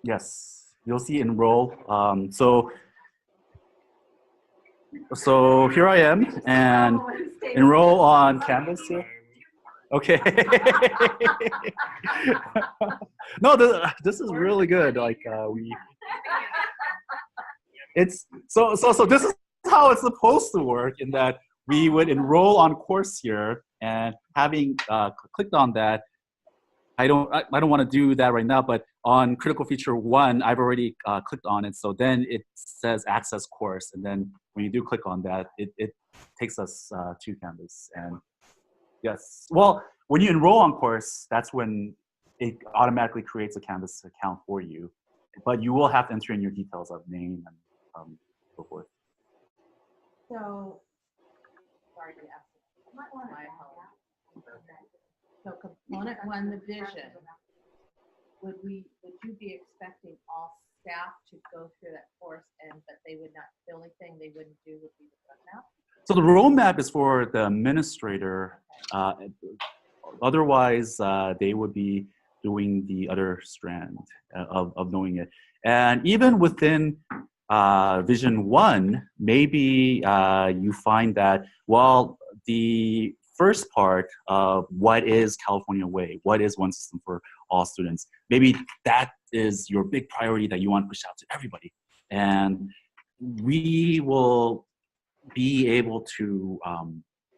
Speaker 3: yes, you'll see enroll. So here I am, and enroll on Canvas here. Okay. No, this is really good. Like it's so this is how it's supposed to work, in that we would enroll on course here, and having clicked on that, I don't want to do that right now, but on critical feature 1, I've already clicked on it. So then it says access course, and then when you do click on that, it takes us to Canvas. And yes, well, when you enroll on course, that's when it automatically creates a Canvas account for you, but you will have to enter in your details of name and so forth.
Speaker 4: So, sorry to ask. My apologies. So component 1, the vision. Would you be expecting all staff to go through that course, and that they would not, the only thing they wouldn't do would be the roadmap?
Speaker 3: So the roadmap is for the administrator. Otherwise, they would be doing the other strand of knowing it. And even within Vision 1, maybe you find that, well, the first part of what is California Way, what is one system for all students, maybe that is your big priority that you want to push out to everybody. And we will be able to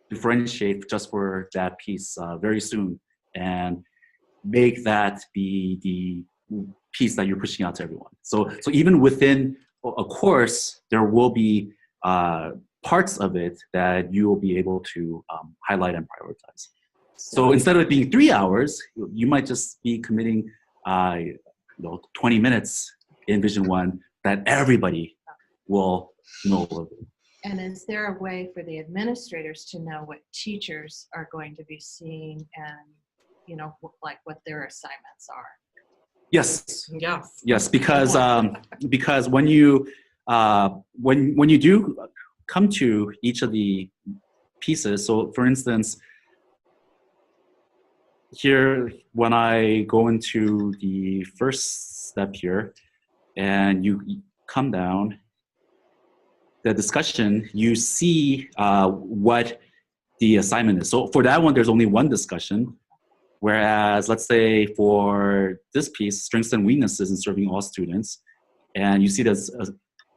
Speaker 3: differentiate just for that piece very soon, and make that be the piece that you're pushing out to everyone. So even within a course, there will be parts of it that you will be able to highlight and prioritize. So instead of it being 3 hours, you might just be committing 20 minutes in Vision 1 that everybody will know.
Speaker 9: And is there a way for the administrators to know what teachers are going to be seeing and, you know, like what their assignments are?
Speaker 3: Yes.
Speaker 4: Yes.
Speaker 3: Yes, because when you when you do come to each of the pieces, so for instance, here when I go into the first step here, and you come down, the discussion, you see what the assignment is. So for that one, there's only one discussion. Whereas, let's say for this piece, strengths and weaknesses in serving all students, and you see this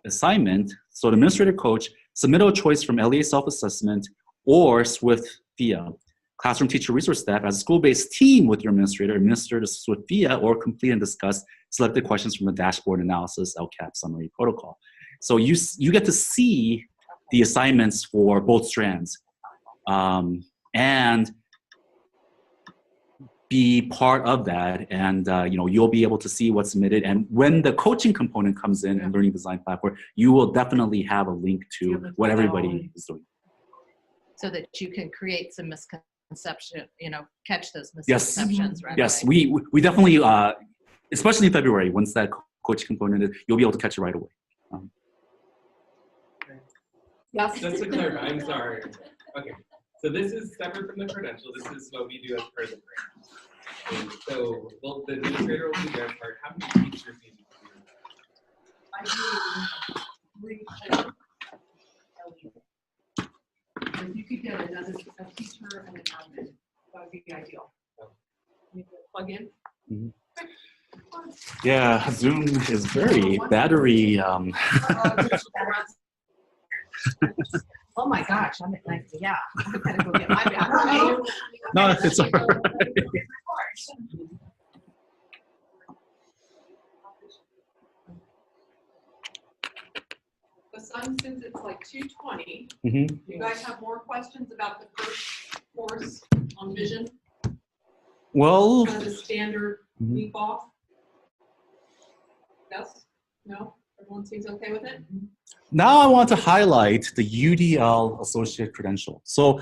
Speaker 3: assignment, so the administrator coach submit a choice from LEA self-assessment or SWIFT via classroom teacher resource staff as a school-based team with your administrator, administer the SWIFT via or complete and discuss selected questions from the dashboard analysis LCAP summary protocol. So you get to see the assignments for both strands and be part of that, and you'll be able to see what's submitted. And when the coaching component comes in and learning design platform, you will definitely have a link to what everybody is doing.
Speaker 9: So that you can create some misconception, catch those
Speaker 3: Yes.
Speaker 9: misconceptions right
Speaker 3: Yes,
Speaker 9: away.
Speaker 3: we definitely, especially in February, once that coaching component is, you'll be able to catch it right away.
Speaker 1: Yes.
Speaker 10: Just to clarify, I'm sorry. Okay, so this is separate from the credential. This is what we do as part of the grant. And so the administrator will do their part. How many teachers need to do?
Speaker 1: If you could get another teacher and an admin, that would be ideal. You can plug in.
Speaker 3: Mhm. Yeah, Zoom is very battery.
Speaker 1: Oh my gosh, I'm like, yeah, I'm gonna go get my battery.
Speaker 3: No, it's all right.
Speaker 1: The sun, since it's like 2:20,
Speaker 3: Mhm.
Speaker 1: you guys have more questions about the first course on vision?
Speaker 3: Well,
Speaker 1: Kind of the standard
Speaker 3: Mhm.
Speaker 1: week off? Yes? No? Everyone seems okay with it?
Speaker 3: now I want to highlight the UDL Associate Credential. So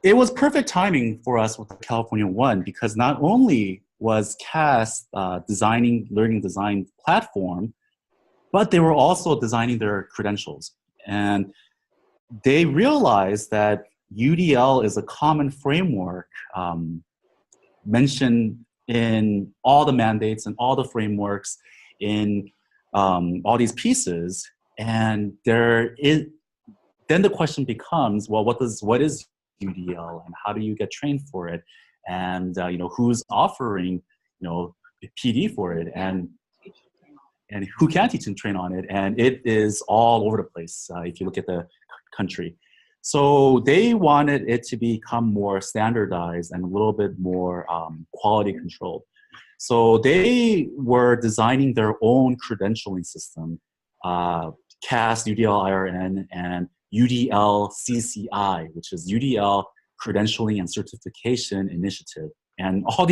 Speaker 3: it was perfect timing for us with the California One, because not only was CAS designing learning design platform, but they were also designing their credentials. And they realized that UDL is a common framework mentioned in all the mandates and all the frameworks in all these pieces. And then the question becomes, well, what is UDL and how do you get trained for it? And who's offering PD for it, and who can teach and train on it? And it is all over the place if you look at the country. So they wanted it to become more standardized and a little bit more quality controlled. So they were designing their own credentialing system, CAS, UDL IRN, and UDL CCI, which is UDL Credentialing and Certification Initiative. And all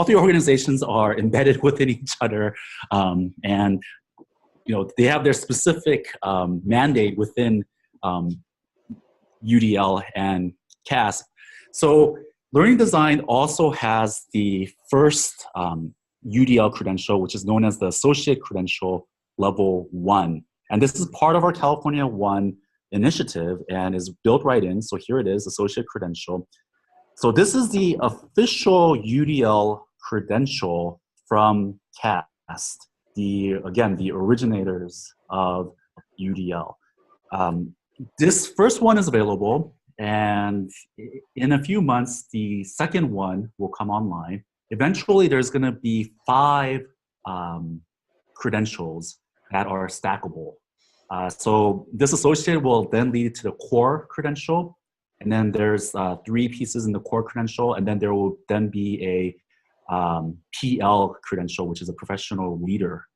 Speaker 3: three organizations are embedded within each other, and they have their specific mandate within UDL and CAS. So learning design also has the first UDL credential, which is known as the Associate Credential Level 1. And this is part of our California One initiative and is built right in. So here it is, Associate Credential. So this is the official UDL credential from CAS, the originators of UDL. This first one is available, and in a few months, the second one will come online. Eventually, there's going to be 5 credentials that are stackable. So this associate will then lead to the core credential, and then there's 3 pieces in the core credential, and then there will then be a PL credential, which is a professional leader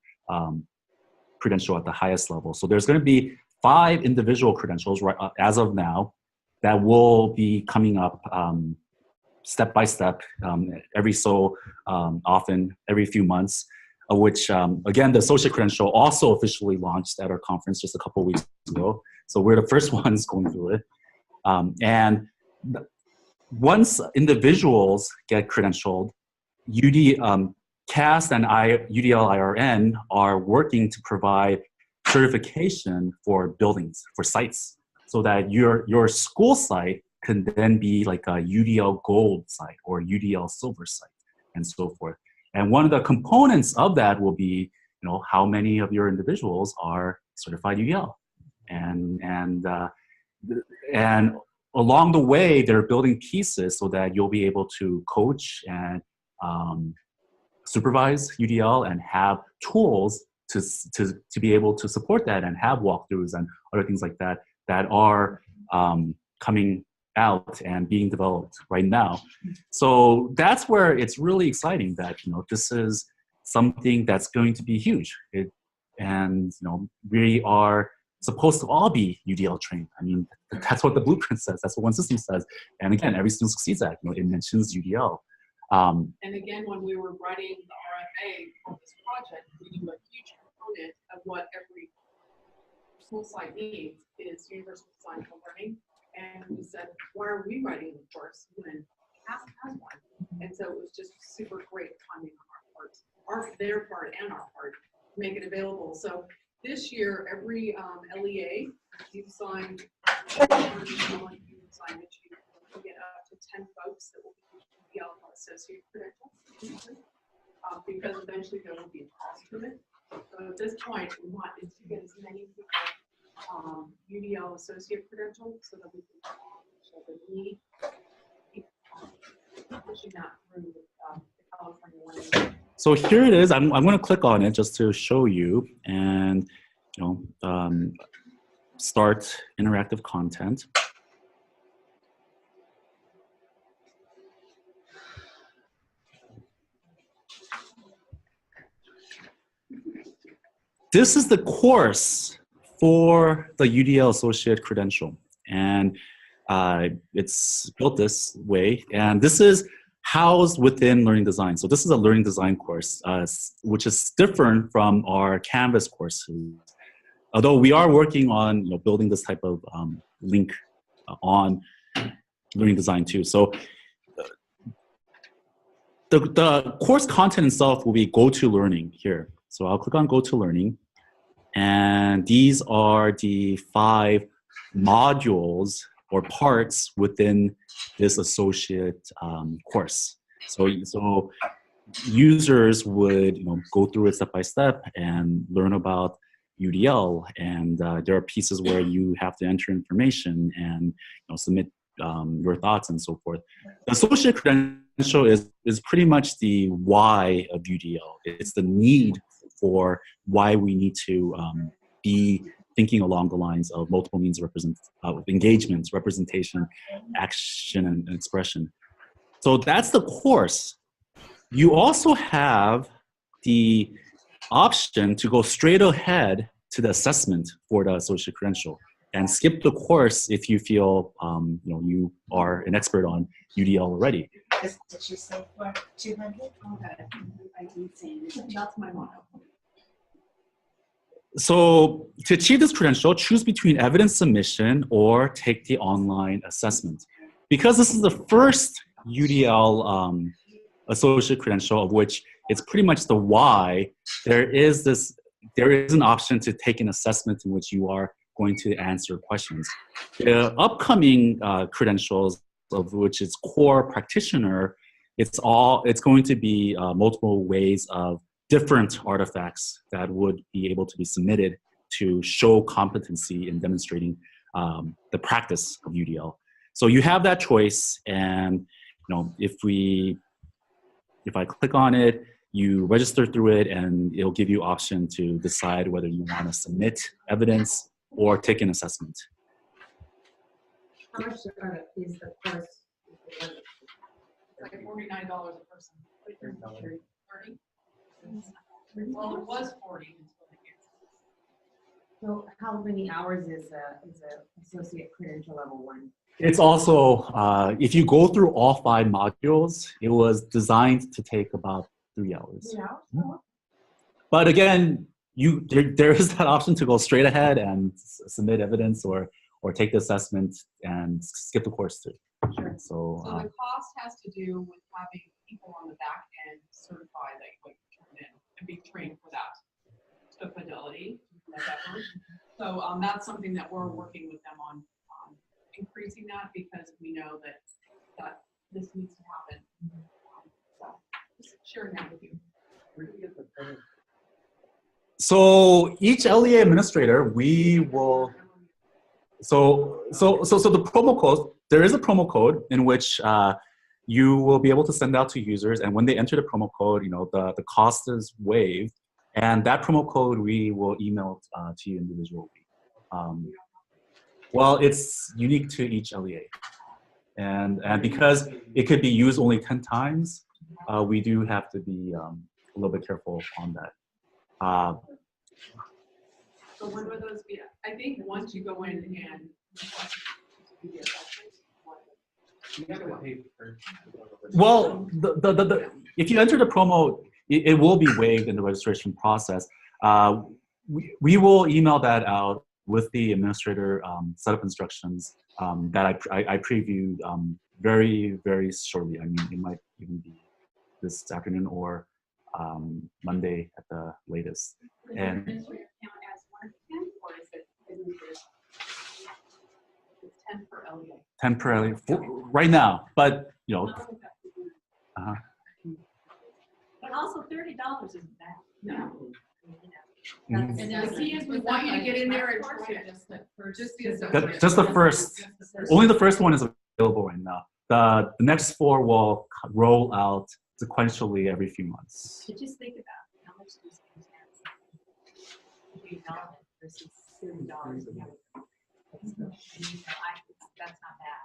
Speaker 3: credential at the highest level. So there's going to be 5 individual credentials right as of now that will be coming up step by step every so often, every few months. which, again, the associate credential also officially launched at our conference just a couple weeks ago. So we're the first ones going through it. And once individuals get credentialed, CAST and UDL IRN are working to provide certification for buildings, for sites, so that your school site can then be like a UDL Gold site or UDL Silver site, and so forth. And one of the components of that will be, how many of your individuals are certified UDL, and along the way, they're building pieces so that you'll be able to coach and supervise UDL and have tools to be able to support that and have walkthroughs and other things like that that are coming out and being developed right now. So that's where it's really exciting that this is something that's going to be huge. We are supposed to all be UDL trained. I mean, that's what the blueprint says. That's what one system says. And again, every student succeeds at. It mentions UDL.
Speaker 1: And again, when we were writing the RFA for this project, we knew a huge component of what every school site needs is universal design for learning. And we said, why are we writing the course when CAST has one? And so it was just super great timing on our part, their part and our part, to make it available. So this year, every LEA you've signed, you get up to 10 folks that will be UDL Associate Credential, because eventually there will be a cost to it. So at this point, we want is to get as many people UDL Associate Credential so that we can show the need, pushing that through the California one.
Speaker 3: So here it is. I'm going to click on it just to show you and start interactive content. This is the course for the UDL Associate Credential, and it's built this way, and this is housed within learning design. So this is a learning design course, which is different from our Canvas courses. Although we are working on building this type of link on learning design too. So the course content itself will be Go to Learning here. So I'll click on Go to Learning, and these are the 5 modules or parts within this associate course. So users would go through it step by step and learn about UDL, and there are pieces where you have to enter information and submit your thoughts and so forth. The associate credential is pretty much the why of UDL. It's the need for why we need to be thinking along the lines of multiple means of engagements, representation, action, and expression. So that's the course. You also have the option to go straight ahead to the assessment for the associate credential and skip the course if you feel you are an expert on UDL already.
Speaker 5: Did you say for 200?
Speaker 2: Okay, I can see, that's my motto.
Speaker 3: So to achieve this credential, choose between evidence submission or take the online assessment. Because this is the first UDL associate credential, of which it's pretty much the why, there is an option to take an assessment in which you are going to answer questions. The upcoming credentials, of which is core practitioner, it's going to be multiple ways of different artifacts that would be able to be submitted to show competency in demonstrating the practice of UDL. So you have that choice, and if I click on it, you register through it, and it'll give you option to decide whether you want to submit evidence or take an assessment.
Speaker 5: How much is the course?
Speaker 1: It's like $49 a person. Learning. Well, it was 40 until the year.
Speaker 5: So how many hours is a associate credential level 1?
Speaker 3: It's also, if you go through all 5 modules, it was designed to take about 3 hours.
Speaker 5: 3 hours?
Speaker 3: But again, there is that option to go straight ahead and submit evidence or take the assessment and skip the course too.
Speaker 1: Sure.
Speaker 3: So,
Speaker 1: So the cost has to do with having people on the back end certify that what you turned in and be trained for that. The fidelity, whatever. So that's something that we're working with them on increasing that because we know that this needs to happen. So just sharing that with you.
Speaker 3: so each LEA administrator, we will. So the promo code, there is a promo code in which you will be able to send out to users, and when they enter the promo code, the cost is waived, and that promo code we will email to you individually. Well, it's unique to each LEA, and because it could be used only 10 times, we do have to be a little bit careful on that.
Speaker 1: So when would those be? I think once you go in and do the assessment,
Speaker 10: You gotta pay for.
Speaker 3: Well, if you enter the promo, it will be waived in the registration process. We will email that out with the administrator setup instructions that I previewed very, very shortly. I mean, it might even be this afternoon or Monday at the latest. And
Speaker 1: count as 1 to 10, or is it? It's 10 per LEA.
Speaker 3: temporarily right now, but
Speaker 7: But also $30 isn't bad.
Speaker 1: No.
Speaker 3: Mhm.
Speaker 1: And the key is we want you to get in there and try it. Just the assessment.
Speaker 3: just the first. Only the first one is available right now. The next 4 will roll out sequentially every few months.
Speaker 7: So just think about how much these things have. $8 versus $30. That's not bad.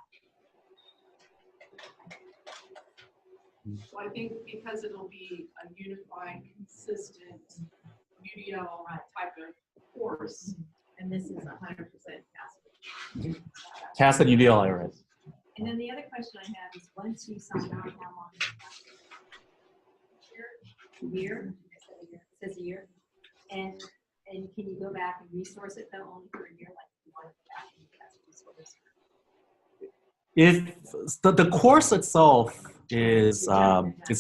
Speaker 1: So I think because it'll be a unified, consistent UDL type of course.
Speaker 7: And this is 100% passive.
Speaker 3: CAS and UDL IRS.
Speaker 7: And then the other question I have is once you sign on, how long? A year? It says a year. And can you go back and resource it though only for a year? Like you want to go back and resource?
Speaker 3: If the course itself is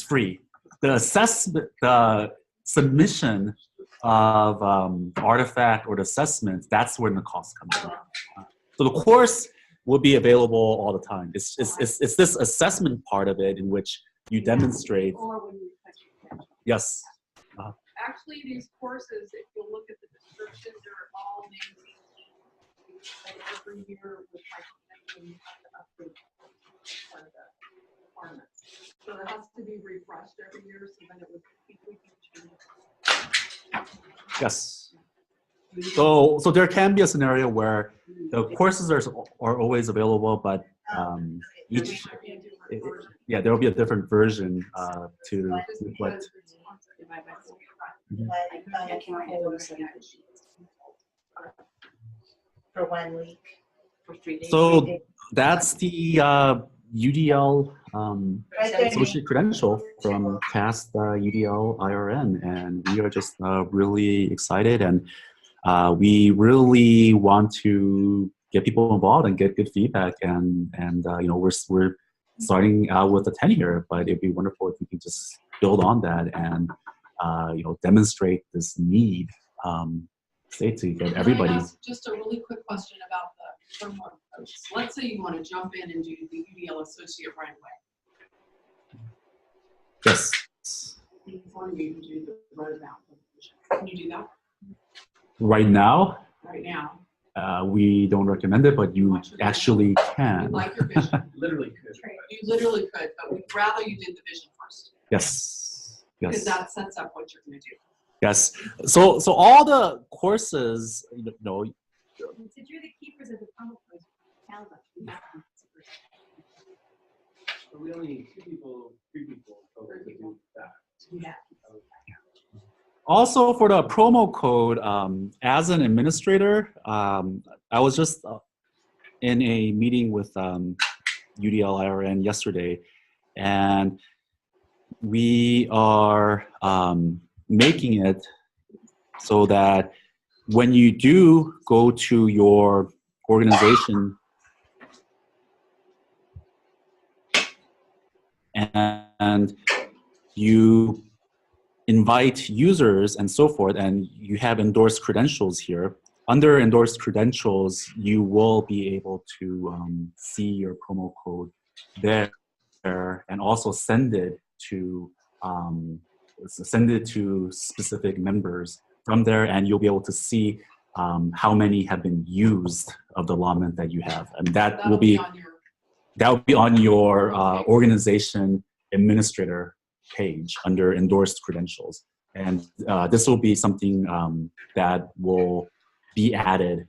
Speaker 3: free, the assessment, the submission of artifact or the assessment, that's when the cost comes in. So the course will be available all the time. It's this assessment part of it in which you demonstrate.
Speaker 1: Or when you request your credential.
Speaker 3: Yes.
Speaker 1: Actually, these courses, if you look at the description, they're all named every year with my connection, you have to update part of the requirements. So it has to be refreshed every year, so then it would be changed.
Speaker 3: Yes. So there can be a scenario where the courses are always available, but each, there will be a different version to what.
Speaker 5: For 1 week.
Speaker 3: So that's the UDL Associate Credential from CAST UDL IRN, and we are just really excited, and we really want to get people involved and get good feedback, and we're starting out with a 10-year, but it'd be wonderful if we could just build on that and demonstrate this need to get everybody.
Speaker 1: Can I ask just a really quick question about the promo codes. Let's say you want to jump in and do the UDL Associate right away.
Speaker 3: Yes.
Speaker 1: Before you do the roadmap. Can you do that
Speaker 3: Right now,
Speaker 1: right now?
Speaker 3: we don't recommend it, but you actually
Speaker 1: We
Speaker 3: can.
Speaker 1: like your vision.
Speaker 10: Literally could.
Speaker 1: You literally could, but we'd rather you did the vision first.
Speaker 3: Yes.
Speaker 1: Because
Speaker 3: Yes.
Speaker 1: that sets up what you're going to do.
Speaker 3: Yes. So all the courses,
Speaker 7: Since you're the keepers of the promo codes, tell them.
Speaker 11: So we only need 2 people, 3 people total to do that.
Speaker 7: Do that.
Speaker 3: also for the promo code, as an administrator, I was just in a meeting with UDL IRN yesterday, and we are making it so that when you do go to your organization and you invite users and so forth, and you have endorsed credentials here, under endorsed credentials, you will be able to see your promo code there and also send it to specific members from there, and you'll be able to see how many have been used of the allotment that you have, and that will be on your organization administrator page under endorsed credentials, and this will be something that will be added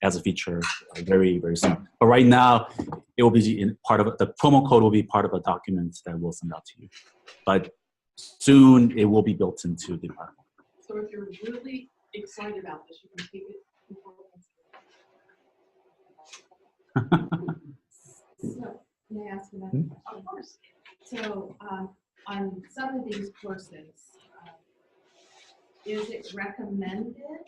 Speaker 3: as a feature very, very soon. But right now, it will be the promo code will be part of a document that we'll send out to you. But soon, it will be built into the platform.
Speaker 1: So if you're really excited about this, you can take it before
Speaker 9: So, may I ask you that? Of course. So, on some of these courses, is it recommended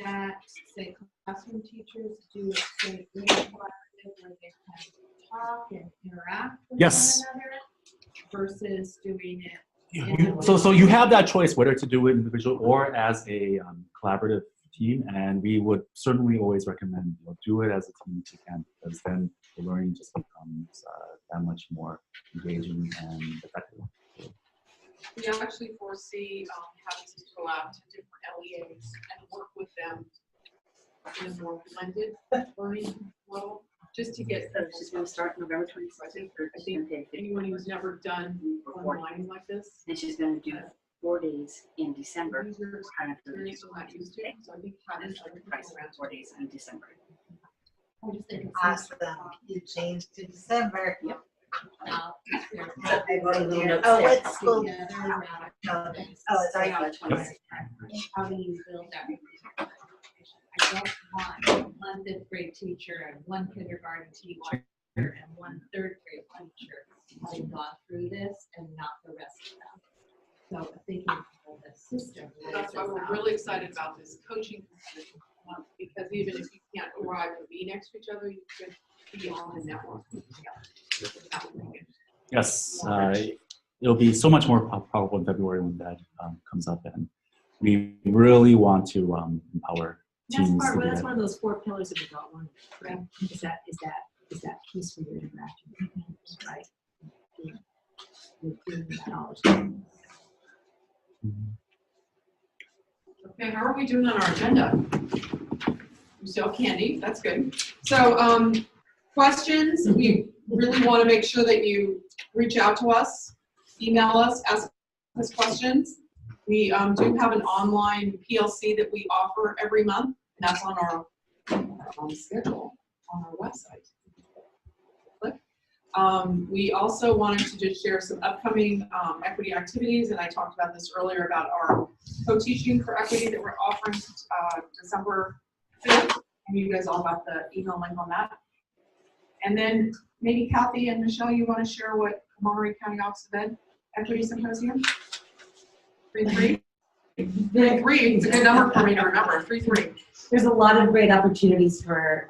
Speaker 9: that, say, classroom teachers do it, say, really collaborative where they can talk and interact with
Speaker 3: Yes.
Speaker 9: one another versus doing it?
Speaker 3: So you have that choice whether to do it individual or as a collaborative team, and we would certainly always recommend do it as a team if you can, because then the learning just becomes that much more engaging and effective.
Speaker 1: we actually foresee having to go out to different LEAs and work with them in a more blended learning model, just to get.
Speaker 12: She's going to start November 22nd.
Speaker 1: I think anyone who's never done online like this.
Speaker 12: And she's going to do 4 days in December.
Speaker 1: Users
Speaker 12: kind of
Speaker 1: experience are not used to it, so I think having
Speaker 12: the price around 4 days in December.
Speaker 9: I just think it's
Speaker 5: Awesome. You changed to December.
Speaker 12: Yep.
Speaker 9: now,
Speaker 5: Oh, what school?
Speaker 9: together,
Speaker 5: Oh,
Speaker 12: Starting
Speaker 5: sorry.
Speaker 12: on the 22nd.
Speaker 9: how do you build that relationship? I don't want one fifth grade teacher and one kindergarten teacher and one third grade teacher having gone through this and not the rest of them. So thinking of the system.
Speaker 1: That's why we're really excited about this coaching component, because even if you can't arrive and be next to each other, you could be on the network together.
Speaker 3: Yes, it'll be so much more powerful in February when that comes up, and we really want to empower teams. To do
Speaker 12: That's
Speaker 3: that.
Speaker 12: one of those 4 pillars of adult learning, right? Is that piece for your interaction with others, right? With that knowledge.
Speaker 1: Okay, how are we doing on our agenda? We still have candy, that's good. So questions, we really want to make sure that you reach out to us, email us, ask us questions. We do have an online PLC that we offer every month, and that's on our schedule on our website. Click. We also wanted to just share some upcoming equity activities, and I talked about this earlier about our co-teaching for equity that we're offering December 5th. And you guys all got the email link on that. And then maybe Kathy and Michelle, you want to share what Monterey County Office of Ed Equity Symposium? 3-3? 3-3, it's a good number for me to remember, 3-3.
Speaker 13: There's a lot of great opportunities for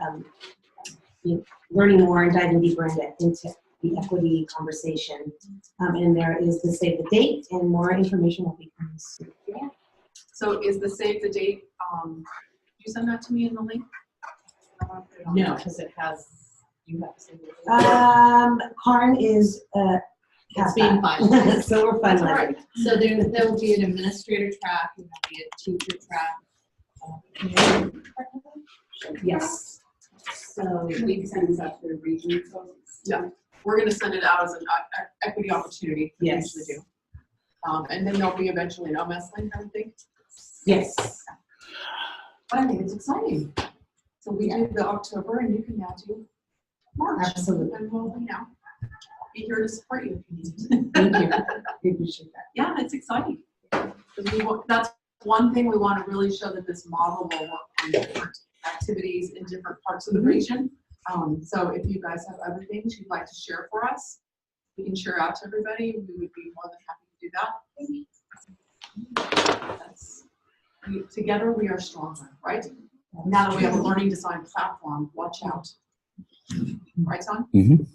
Speaker 13: learning more and diving deeper into the equity conversation. And there is the save the date, and more information will be coming soon. Yeah.
Speaker 1: So is the save the date, did you send that to me in the link?
Speaker 4: No, because it has, you have to say it.
Speaker 13: Karn is
Speaker 4: It's being finalized.
Speaker 13: so we're
Speaker 1: That's all
Speaker 13: finalizing.
Speaker 1: right.
Speaker 4: So there will be an administrator track, and there'll be a teacher track.
Speaker 13: Yes.
Speaker 2: So we can send this out to the region folks.
Speaker 1: Yeah, we're going to send it out as an equity opportunity. We
Speaker 13: Yes.
Speaker 1: usually do. And then there'll be eventually an OMS link, I think.
Speaker 13: Yes.
Speaker 1: But I think it's exciting. So we did the October, and you can now do March.
Speaker 13: Absolutely.
Speaker 1: And we'll, be here to support you if you need to.
Speaker 13: Thank you. We appreciate that.
Speaker 1: Yeah, it's exciting. That's one thing we want to really show, that this model will work on different activities in different parts of the region. So if you guys have other things you'd like to share for us, we can share out to everybody. We would be more than happy to do that. Together we are stronger, right? Now that we have a learning design platform, watch out. Right, son?
Speaker 3: Mhm.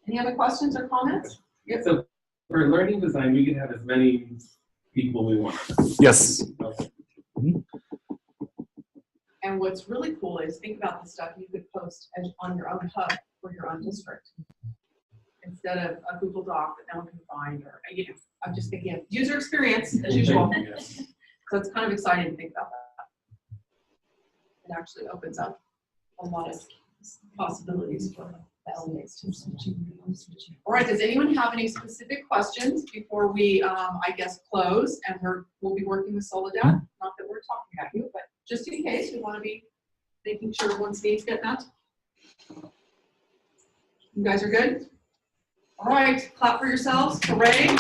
Speaker 1: Any other questions or comments?
Speaker 10: Yeah, so for learning design, we can have as many people we want.
Speaker 3: Yes.
Speaker 10: Okay.
Speaker 1: And what's really cool is, think about the stuff you could post on your own hub for your own district, instead of a Google Doc that no one can find, or, you know, I'm just thinking of user experience as usual. So it's kind of exciting to think about that. It actually opens up a lot of possibilities for the LEAs too. All right, does anyone have any specific questions before we, I guess, close? And we'll be working with Soledad. Not that we're talking at you, but just in case, we want to be making sure everyone's needs get met. You guys are good? All right, clap for yourselves. Hooray.